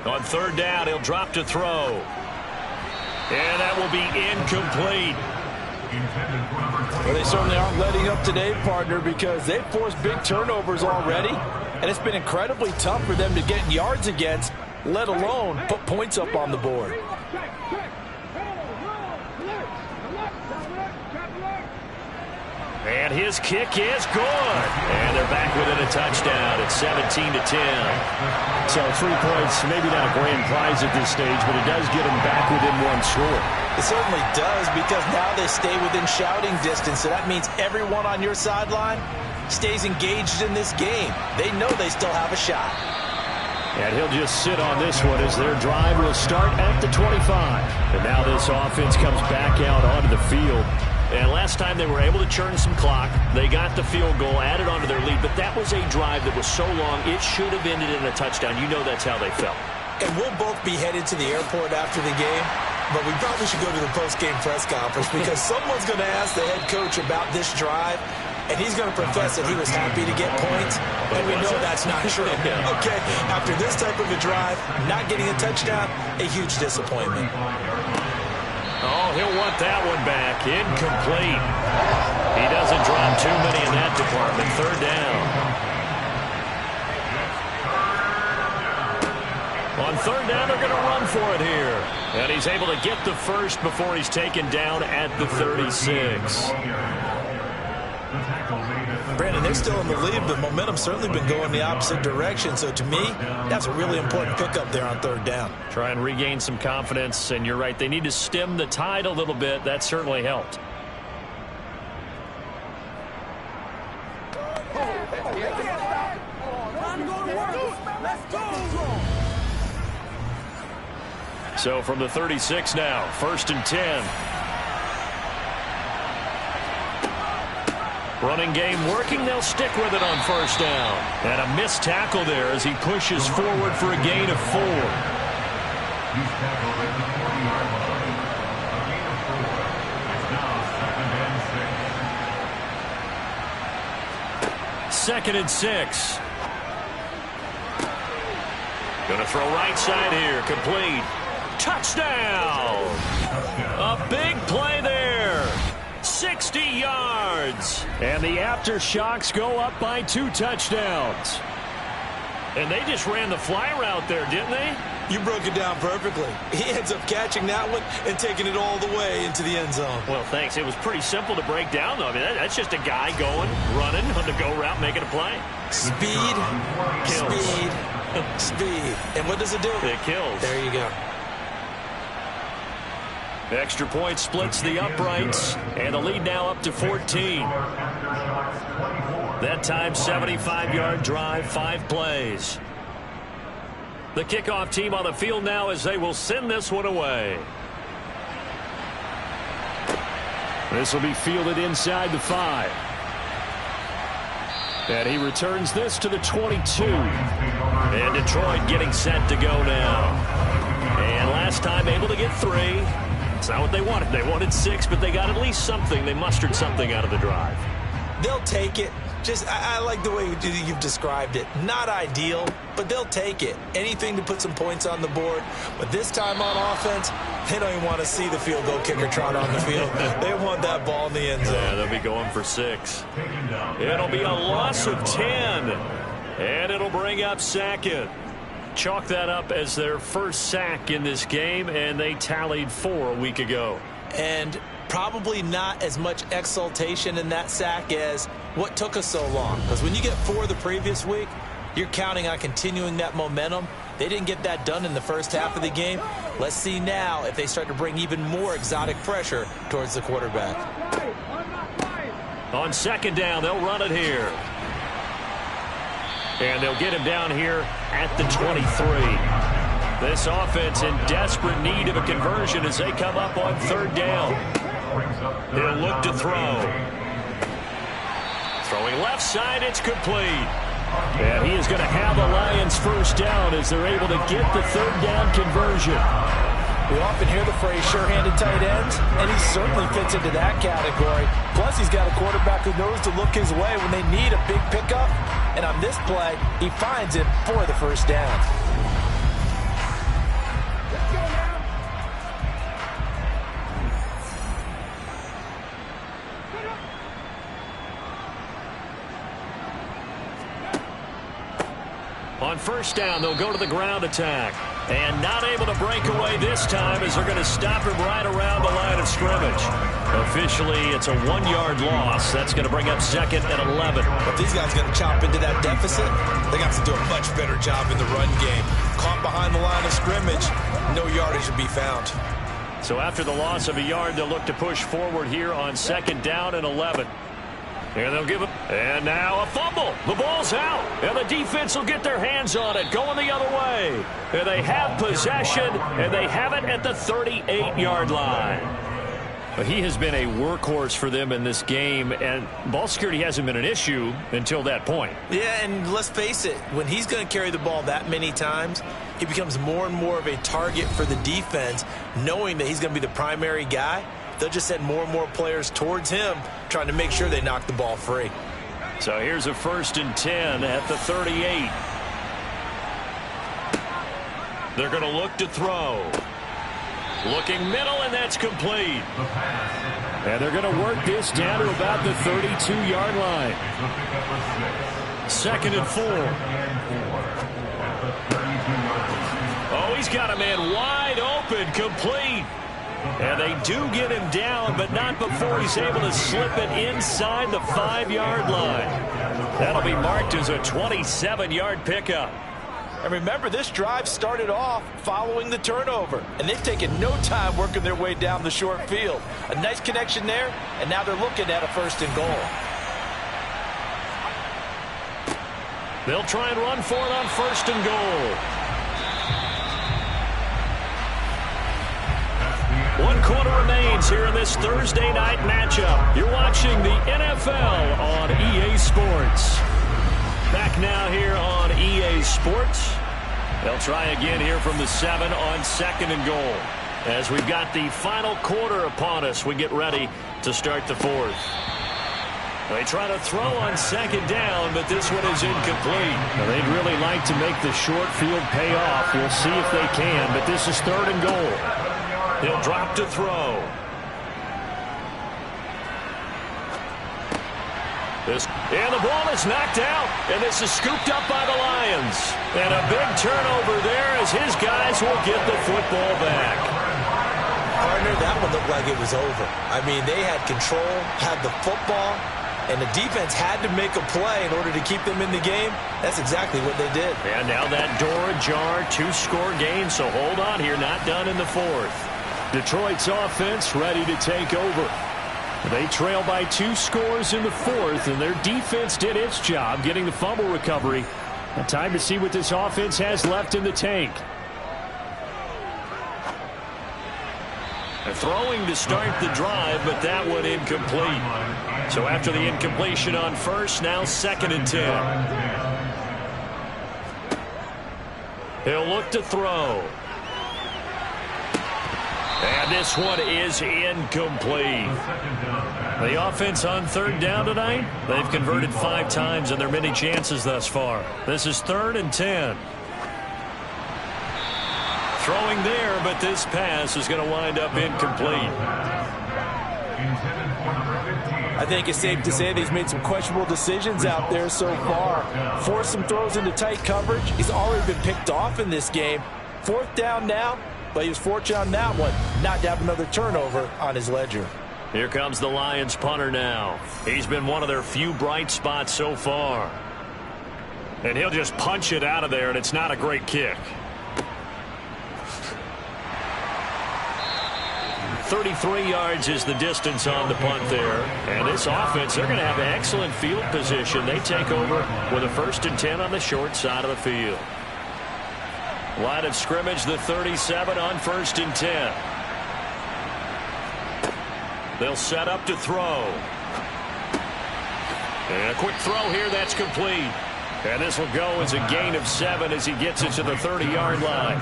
On 3rd down, he'll drop to throw. And that will be incomplete. Well, they certainly aren't letting up today, partner, because they've forced big turnovers already. And it's been incredibly tough for them to get yards against, let alone put points up on the board. And his kick is good. And they're back within a touchdown. It's 17-10. So 3 points, maybe not a grand prize at this stage, but it does get them back within 1 score. It certainly does, because now they stay within shouting distance. So that means everyone on your sideline stays engaged in this game. They know they still have a shot. And he'll just sit on this one as their drive will start at the 25. And now this offense comes back out onto the field. And last time they were able to churn some clock. They got the field goal, added onto their lead, but that was a drive that was so long it should have ended in a touchdown. You know that's how they felt. And we'll both be headed to the airport after the game, but we probably should go to the post-game press conference because someone's going to ask the head coach about this drive, and he's going to profess that he was happy to get points, and we know that's not true. Okay, after this type of a drive, not getting a touchdown, a huge disappointment. Oh, he'll want that one back. Incomplete. He doesn't drop too many in that department. 3rd down. On third down, they're going to run for it here. And he's able to get the first before he's taken down at the 36. Brandon, they're still in the lead, but momentum's certainly been going the opposite direction. So to me, that's a really important pickup there on third down. Try and regain some confidence, and you're right. They need to stem the tide a little bit. That certainly helped. So from the 36 now, 1st and 10. Running game working. They'll stick with it on 1st down. And a missed tackle there as he pushes forward for a gain of 4. He's tackled at the 40-yard line. A gain of 4. It's now 2nd and 6. 2nd and 6. Going to throw right side here. Complete. Touchdown! A big play there. 60 yards. And the Aftershocks go up by 2 touchdowns. And they just ran the fly route there, didn't they? You broke it down perfectly. He ends up catching that one and taking it all the way into the end zone. Well, thanks. It was pretty simple to break down, though. I mean, that's just a guy going, running on the go route, making a play. Speed, Kills. speed, speed. And what does it do? It kills. There you go. Extra point splits the uprights, and the lead now up to 14. That time, 75-yard drive, 5 plays. The kickoff team on the field now as they will send this one away. This will be fielded inside the 5. And he returns this to the 22. And Detroit getting set to go now. And last time able to get 3. It's not what they wanted. They wanted 6, but they got at least something. They mustered something out of the drive. They'll take it. I like the way you've described it. Not ideal, but they'll take it. Anything to put some points on the board. But this time on offense, they don't even want to see the field goal kicker trot on the field. They want that ball in the end zone. Yeah, they'll be going for 6. It'll be a loss of 10. And it'll bring up 2nd. Chalk that up as their first sack in this game, and they tallied 4 a week ago. And probably not as much exultation in that sack as what took us so long. Because when you get 4 the previous week, you're counting on continuing that momentum. They didn't get that done in the first half of the game. Let's see now if they start to bring even more exotic pressure towards the quarterback. On 2nd down, they'll run it here. And they'll get him down here at the 23. This offense in desperate need of a conversion as they come up on 3rd down. He'll look to throw. Throwing left side, it's complete. And he is going to have the Lions 1st down as they're able to get the 3rd down conversion. We often hear the phrase sure-handed tight ends, and he certainly fits into that category. Plus, he's got a quarterback who knows to look his way when they need a big pickup. And on this play, he finds it for the 1st down. On 1st down, they'll go to the ground attack. And not able to break away this time as they're going to stop him right around the line of scrimmage. Officially, it's a 1-yard loss. That's going to bring up 2nd and 11. If these guys are going to chop into that deficit, they got to do a much better job in the run game. Caught behind the line of scrimmage, no yardage to be found. So after the loss of a yard, they'll look to push forward here on 2nd down and 11. And they'll give it. And now a fumble. The ball's out. And the defense will get their hands on it. Going the other way. And they have possession. And they have it at the 38-yard line. But he has been a workhorse for them in this game. And ball security hasn't been an issue until that point. Yeah, and let's face it. When he's going to carry the ball that many times, he becomes more and more of a target for the defense, knowing that he's going to be the primary guy. They'll just send more and more players towards him, trying to make sure they knock the ball free. So here's a 1st and 10 at the 38. They're going to look to throw. Looking middle, and that's complete. And they're going to work this down to about the 32-yard line. 2nd and 4. he's got a man wide open, complete. And they do get him down, but not before he's able to slip it inside the 5-yard line. That'll be marked as a 27-yard pickup. And remember, this drive started off following the turnover, and they've taken no time working their way down the short field. A nice connection there, and now they're looking at a 1st and goal. They'll try and run for it on 1st and goal. 1 quarter remains here in this Thursday night matchup. You're watching the NFL on EA Sports. Back now here on EA Sports. They'll try again here from the 7 on 2nd and goal. As we've got the final quarter upon us, we get ready to start the 4th. They try to throw on 2nd down, but this one is incomplete. Now, they'd really like to make the short field pay off. We'll see if they can, but this is 3rd and goal. He'll drop to throw. And the ball is knocked out, and this is scooped up by the Lions. And a big turnover there as his guys will get the football back. Partner, that one looked like it was over. I mean, they had control, had the football, and the defense had to make a play in order to keep them in the game. That's exactly what they did. And now that door ajar, 2-score game, so hold on here, not done in the 4th. Detroit's offense ready to take over. They trail by 2 scores in the 4th, and their defense did its job getting the fumble recovery. Now, time to see what this offense has left in the tank. Throwing to start the drive, but that one incomplete. So after the incompletion on 1st, now 2nd and 10. He'll look to throw. And this one is incomplete. The offense on 3rd down tonight, they've converted 5 times in their many chances thus far. This is 3rd and 10. Throwing there, but this pass is going to wind up incomplete. I think it's safe to say that he's made some questionable decisions out there so far. Forced some throws into tight coverage. He's already been picked off in this game. 4th down now, but he was fortunate on that one not to have another turnover on his ledger. Here comes the Lions punter now. He's been one of their few bright spots so far. And he'll just punch it out of there, and it's not a great kick. 33 yards is the distance on the punt there. And this offense, they're going to have excellent field position. They take over with a 1st and 10 on the short side of the field. Line of scrimmage, the 37 on 1st and 10. They'll set up to throw. And a quick throw here, that's complete. And this will go as a gain of 7 as he gets it to the 30-yard line.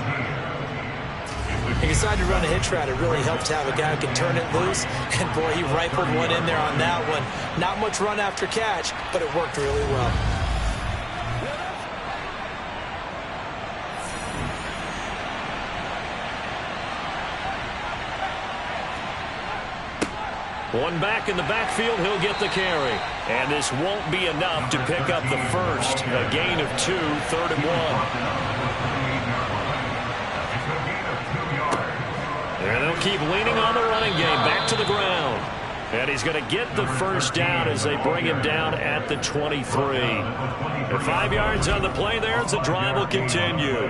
He decided to run a hitch route. It really helped to have a guy who can turn it loose. And, boy, he rifled one in there on that one. Not much run after catch, but it worked really well. One back in the backfield, he'll get the carry. And this won't be enough to pick up the 1st. A gain of 2, 3rd and 1. And they'll keep leaning on the running game. Back to the ground. And he's going to get the 1st down as they bring him down at the 23. And 5 yards on the play there as the drive will continue.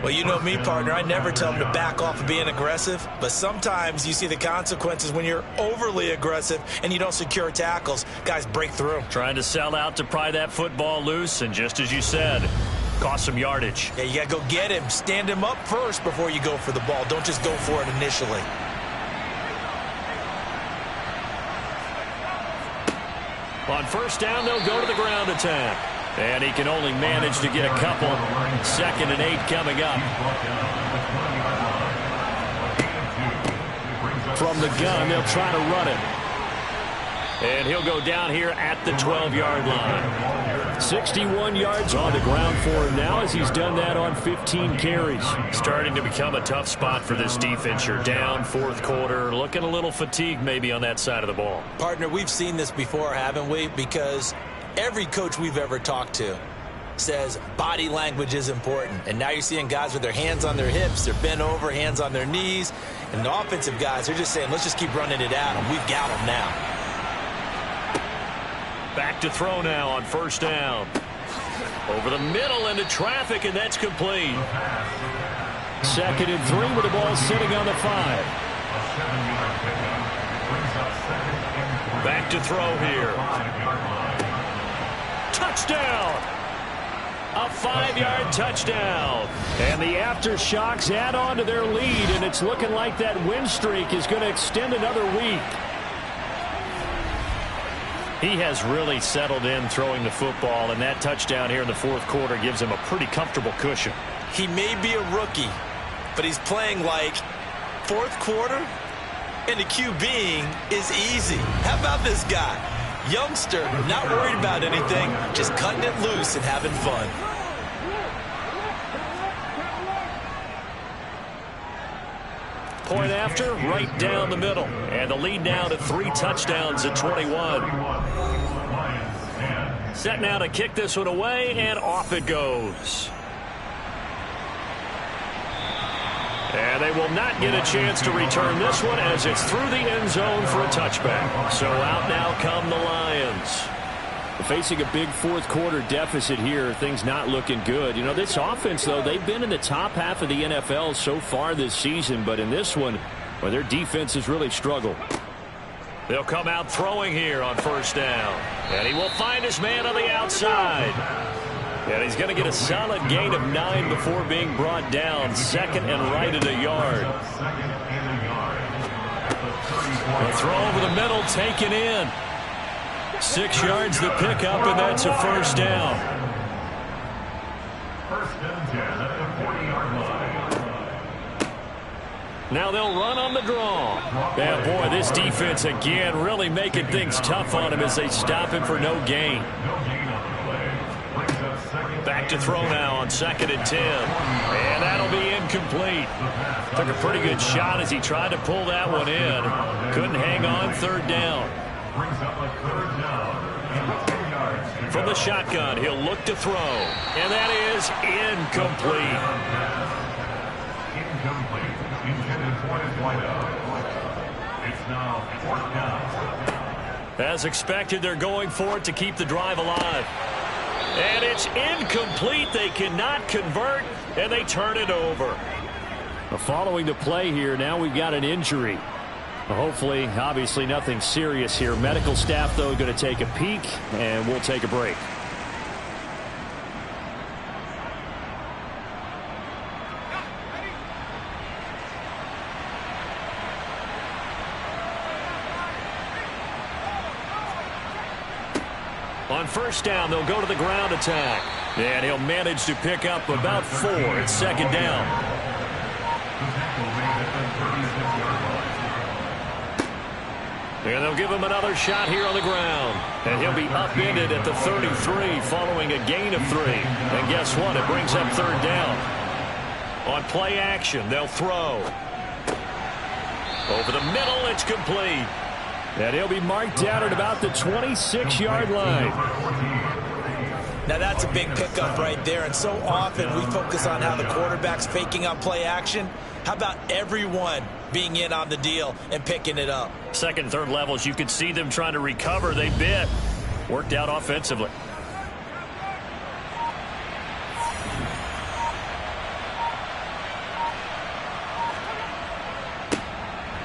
Well, you know me, partner. I never tell them to back off of being aggressive. But sometimes you see the consequences when you're overly aggressive and you don't secure tackles. Guys break through. Trying to sell out to pry that football loose. And just as you said, cost some yardage. Yeah, you got to go get him. Stand him up first before you go for the ball. Don't just go for it initially. On 1st down, they'll go to the ground attack. And he can only manage to get a couple. 2nd and 8 coming up. From the gun, they'll try to run it. And he'll go down here at the 12-yard line. 61 yards on the ground for him now as he's done that on 15 carries. Starting to become a tough spot for this defense. You're down 4th quarter, looking a little fatigued maybe on that side of the ball. Partner, we've seen this before, haven't we? Because every coach we've ever talked to says body language is important. And now you're seeing guys with their hands on their hips, they're bent over, hands on their knees. And the offensive guys, they're just saying, let's just keep running it at them. We've got them now. Back to throw now on first down. Over the middle into traffic, and that's complete. 2nd and 3 with the ball sitting on the 5. Back to throw here. Touchdown! A 5-yard touchdown. And the Aftershocks add on to their lead, and it's looking like that win streak is going to extend another week. He has really settled in throwing the football, and that touchdown here in the 4th quarter gives him a pretty comfortable cushion. He may be a rookie, but he's playing like 4th quarter, and the QBing is easy. How about this guy? Youngster, not worried about anything, just cutting it loose and having fun. Point after, right down the middle. And the lead now to 3 touchdowns at 21. Set now to kick this one away, and off it goes. And they will not get a chance to return this one as it's through the end zone for a touchback. So out now come the Lions. Facing a big 4th quarter deficit here, things not looking good. You know, this offense, though, they've been in the top half of the NFL so far this season, but in this one, well, their defense has really struggled. They'll come out throwing here on first down. And he will find his man on the outside. And he's going to get a solid gain of 9 before being brought down. 2nd and right at a yard. A throw over the middle, taken in. 6 yards to pick up, and that's a first down. First and 10 at the 40-yard line. Now they'll run on the draw. Yeah, boy, this defense again really making things tough on him as they stop him for no gain. Back to throw now on 2nd and 10. And that'll be incomplete. Took a pretty good shot as he tried to pull that one in. Couldn't hang on 3rd down. From the shotgun, he'll look to throw. And that is incomplete. Incomplete. Intended for his wideout. It's now 4th down. As expected, they're going for it to keep the drive alive. And it's incomplete. They cannot convert, and they turn it over. Following the play here, now we've got an injury. Hopefully, obviously nothing serious here. Medical staff, though, going to take a peek, and we'll take a break. On first down, they'll go to the ground attack. And he'll manage to pick up about 4. It's 2nd down. And they'll give him another shot here on the ground. And he'll be upended at the 33 following a gain of 3. And guess what? It brings up 3rd down. On play action, they'll throw. Over the middle, it's complete. And he'll be marked down at about the 26-yard line. Now that's a big pickup right there, and so often we focus on how the quarterback's faking up play action. How about everyone being in on the deal and picking it up? 2nd, 3rd levels, you could see them trying to recover. They bit. Worked out offensively.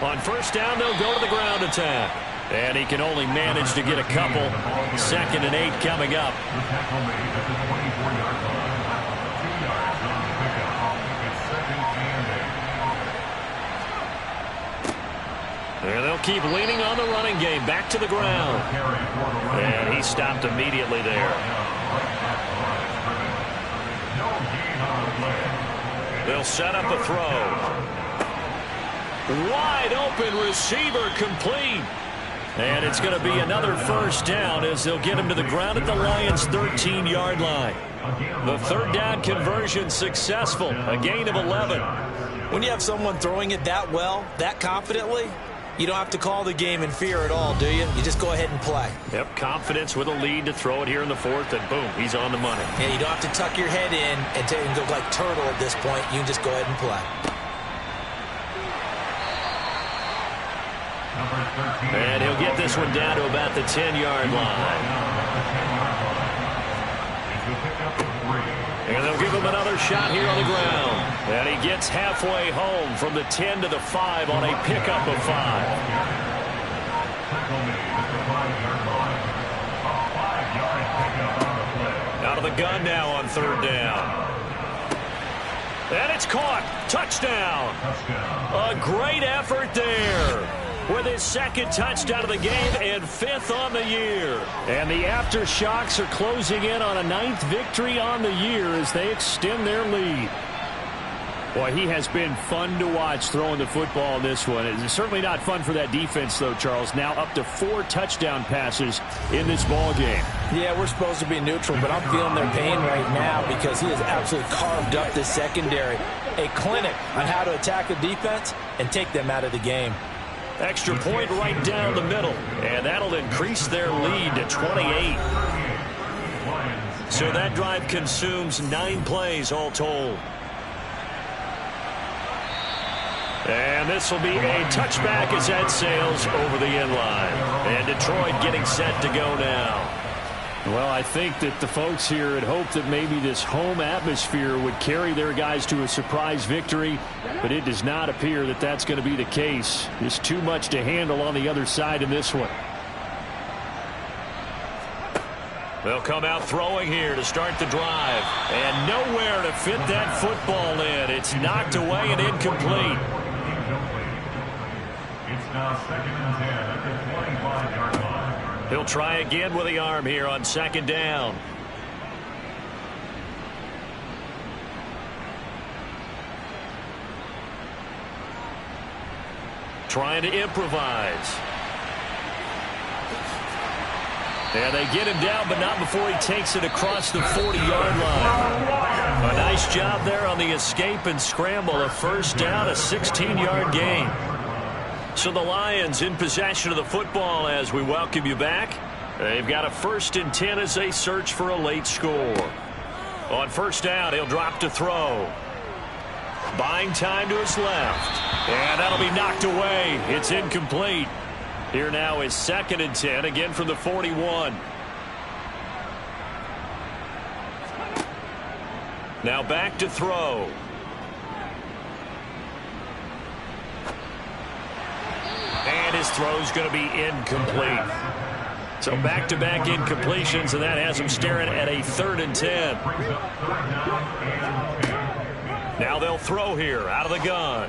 On first down, they'll go to the ground attack. And he can only manage to get a couple. 2nd and 8 coming up. The tackle made at the 24-yard line. 2 yards on the pickup. It's 2nd and 8. And they'll keep leaning on the running game. Back to the ground. And he stopped immediately there. They'll set up a throw. Wide open receiver, complete. And it's going to be another first down as they'll get him to the ground at the Lions' 13-yard line. The 3rd down conversion successful, a gain of 11. When you have someone throwing it that well, that confidently, You don't have to call the game in fear at all, do you? You just go ahead and play. Yep, confidence with a lead to throw it here in the fourth, and boom, he's on the money. Yeah, you don't have to tuck your head in and go like turtle at this point. You can just go ahead and play. And he'll get this one down to about the 10-yard line. And they'll give him another shot here on the ground. And he gets halfway home from the 10 to the 5 on a pickup of 5. Out of the gun now on third down. And it's caught. Touchdown. A great effort there, with his second touchdown of the game and 5th on the year. And the Aftershocks are closing in on a 9th victory on the year as they extend their lead. Boy, he has been fun to watch throwing the football in this one. It's certainly not fun for that defense, though, Charles. Now up to 4 touchdown passes in this ball game. Yeah, we're supposed to be neutral, but I'm feeling their pain right now because he has absolutely carved up the secondary. A clinic on how to attack the defense and take them out of the game. Extra point right down the middle, and that'll increase their lead to 28. So that drive consumes 9 plays all told. And this will be a touchback as that sails over the end line. And Detroit getting set to go now. Well, I think that the folks here had hoped that maybe this home atmosphere would carry their guys to a surprise victory, but it does not appear that that's going to be the case. There's too much to handle on the other side in this one. They'll come out throwing here to start the drive. And nowhere to fit that football in. It's knocked away and incomplete. It's now 2nd and 10 at the 25-yard line. He'll try again with the arm here on 2nd down. Trying to improvise. And they get him down, but not before he takes it across the 40-yard line. A nice job there on the escape and scramble. A first down, a 16-yard gain. So the Lions in possession of the football as we welcome you back. They've got a 1st and 10 as they search for a late score. On first down, he'll drop to throw. Buying time to his left. And that'll be knocked away. It's incomplete. Here now is 2nd and 10, again from the 41. Now back to throw. And his throw's going to be incomplete. So back-to-back incompletions, and that has him staring at a 3rd and 10. Now they'll throw here out of the gun.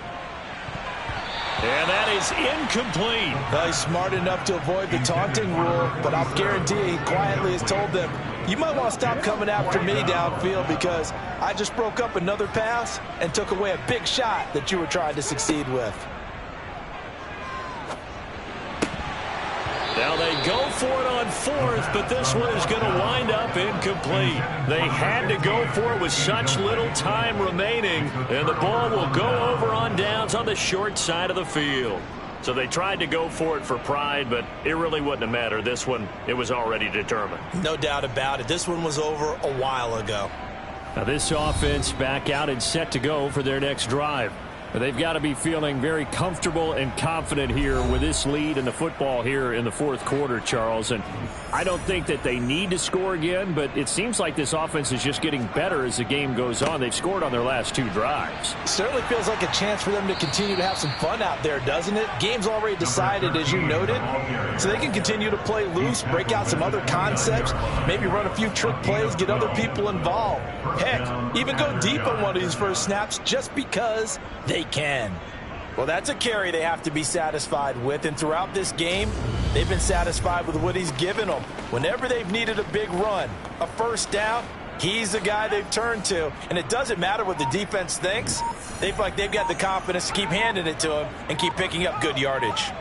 And that is incomplete. Well, he's smart enough to avoid the taunting rule, but I'll guarantee he quietly has told them, you might want to stop coming after me downfield because I just broke up another pass and took away a big shot that you were trying to succeed with. Now they go for it on 4th, but this one is going to wind up incomplete. They had to go for it with such little time remaining, and the ball will go over on downs on the short side of the field. So they tried to go for it for pride, but it really wouldn't have mattered. This one, it was already determined. No doubt about it. This one was over a while ago. Now this offense back out and set to go for their next drive. But they've got to be feeling very comfortable and confident here with this lead in the football here in the 4th quarter, Charles. And I don't think that they need to score again, but it seems like this offense is just getting better as the game goes on. They've scored on their last 2 drives. Certainly feels like a chance for them to continue to have some fun out there, doesn't it? Game's already decided, as you noted, so they can continue to play loose, break out some other concepts, maybe run a few trick plays, get other people involved. Heck, even go deep on one of these first snaps just because they can. Well, that's a carry they have to be satisfied with, and throughout this game, they've been satisfied with what he's given them. Whenever they've needed a big run, a first down, he's the guy they've turned to, and it doesn't matter what the defense thinks. They feel like they've got the confidence to keep handing it to him and keep picking up good yardage.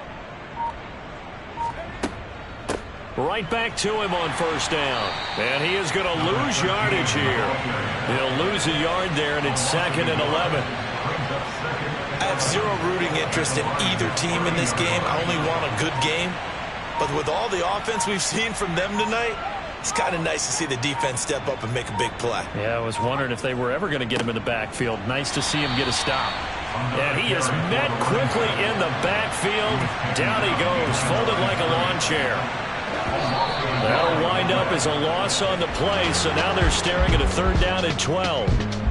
Right back to him on first down. And he is going to lose yardage here. He'll lose a yard there, and it's 2nd and 11. I have have zero rooting interest in either team in this game. I only want a good game. But with all the offense we've seen from them tonight, it's kind of nice to see the defense step up and make a big play. Yeah, I was wondering if they were ever going to get him in the backfield. Nice to see him get a stop. And he is met quickly in the backfield. Down he goes, folded like a lawn chair. That'll wind up as a loss on the play, so now they're staring at a 3rd down and 12.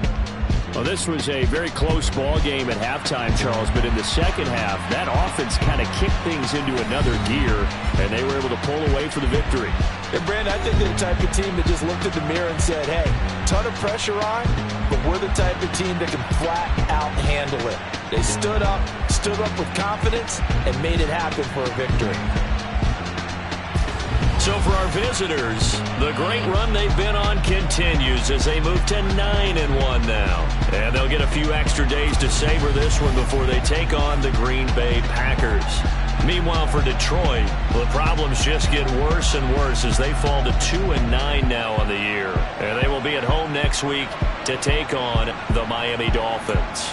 Well, this was a very close ball game at halftime, Charles, but in the second half, that offense kind of kicked things into another gear, and they were able to pull away for the victory. And Brandon, I think they're the type of team that just looked at the mirror and said, hey, ton of pressure on, but we're the type of team that can flat out handle it. They stood up with confidence, and made it happen for a victory. So for our visitors, the great run they've been on continues as they move to 9-1 now. And they'll get a few extra days to savor this one before they take on the Green Bay Packers. Meanwhile, for Detroit, the problems just get worse and worse as they fall to 2-9 now on the year. And they will be at home next week to take on the Miami Dolphins.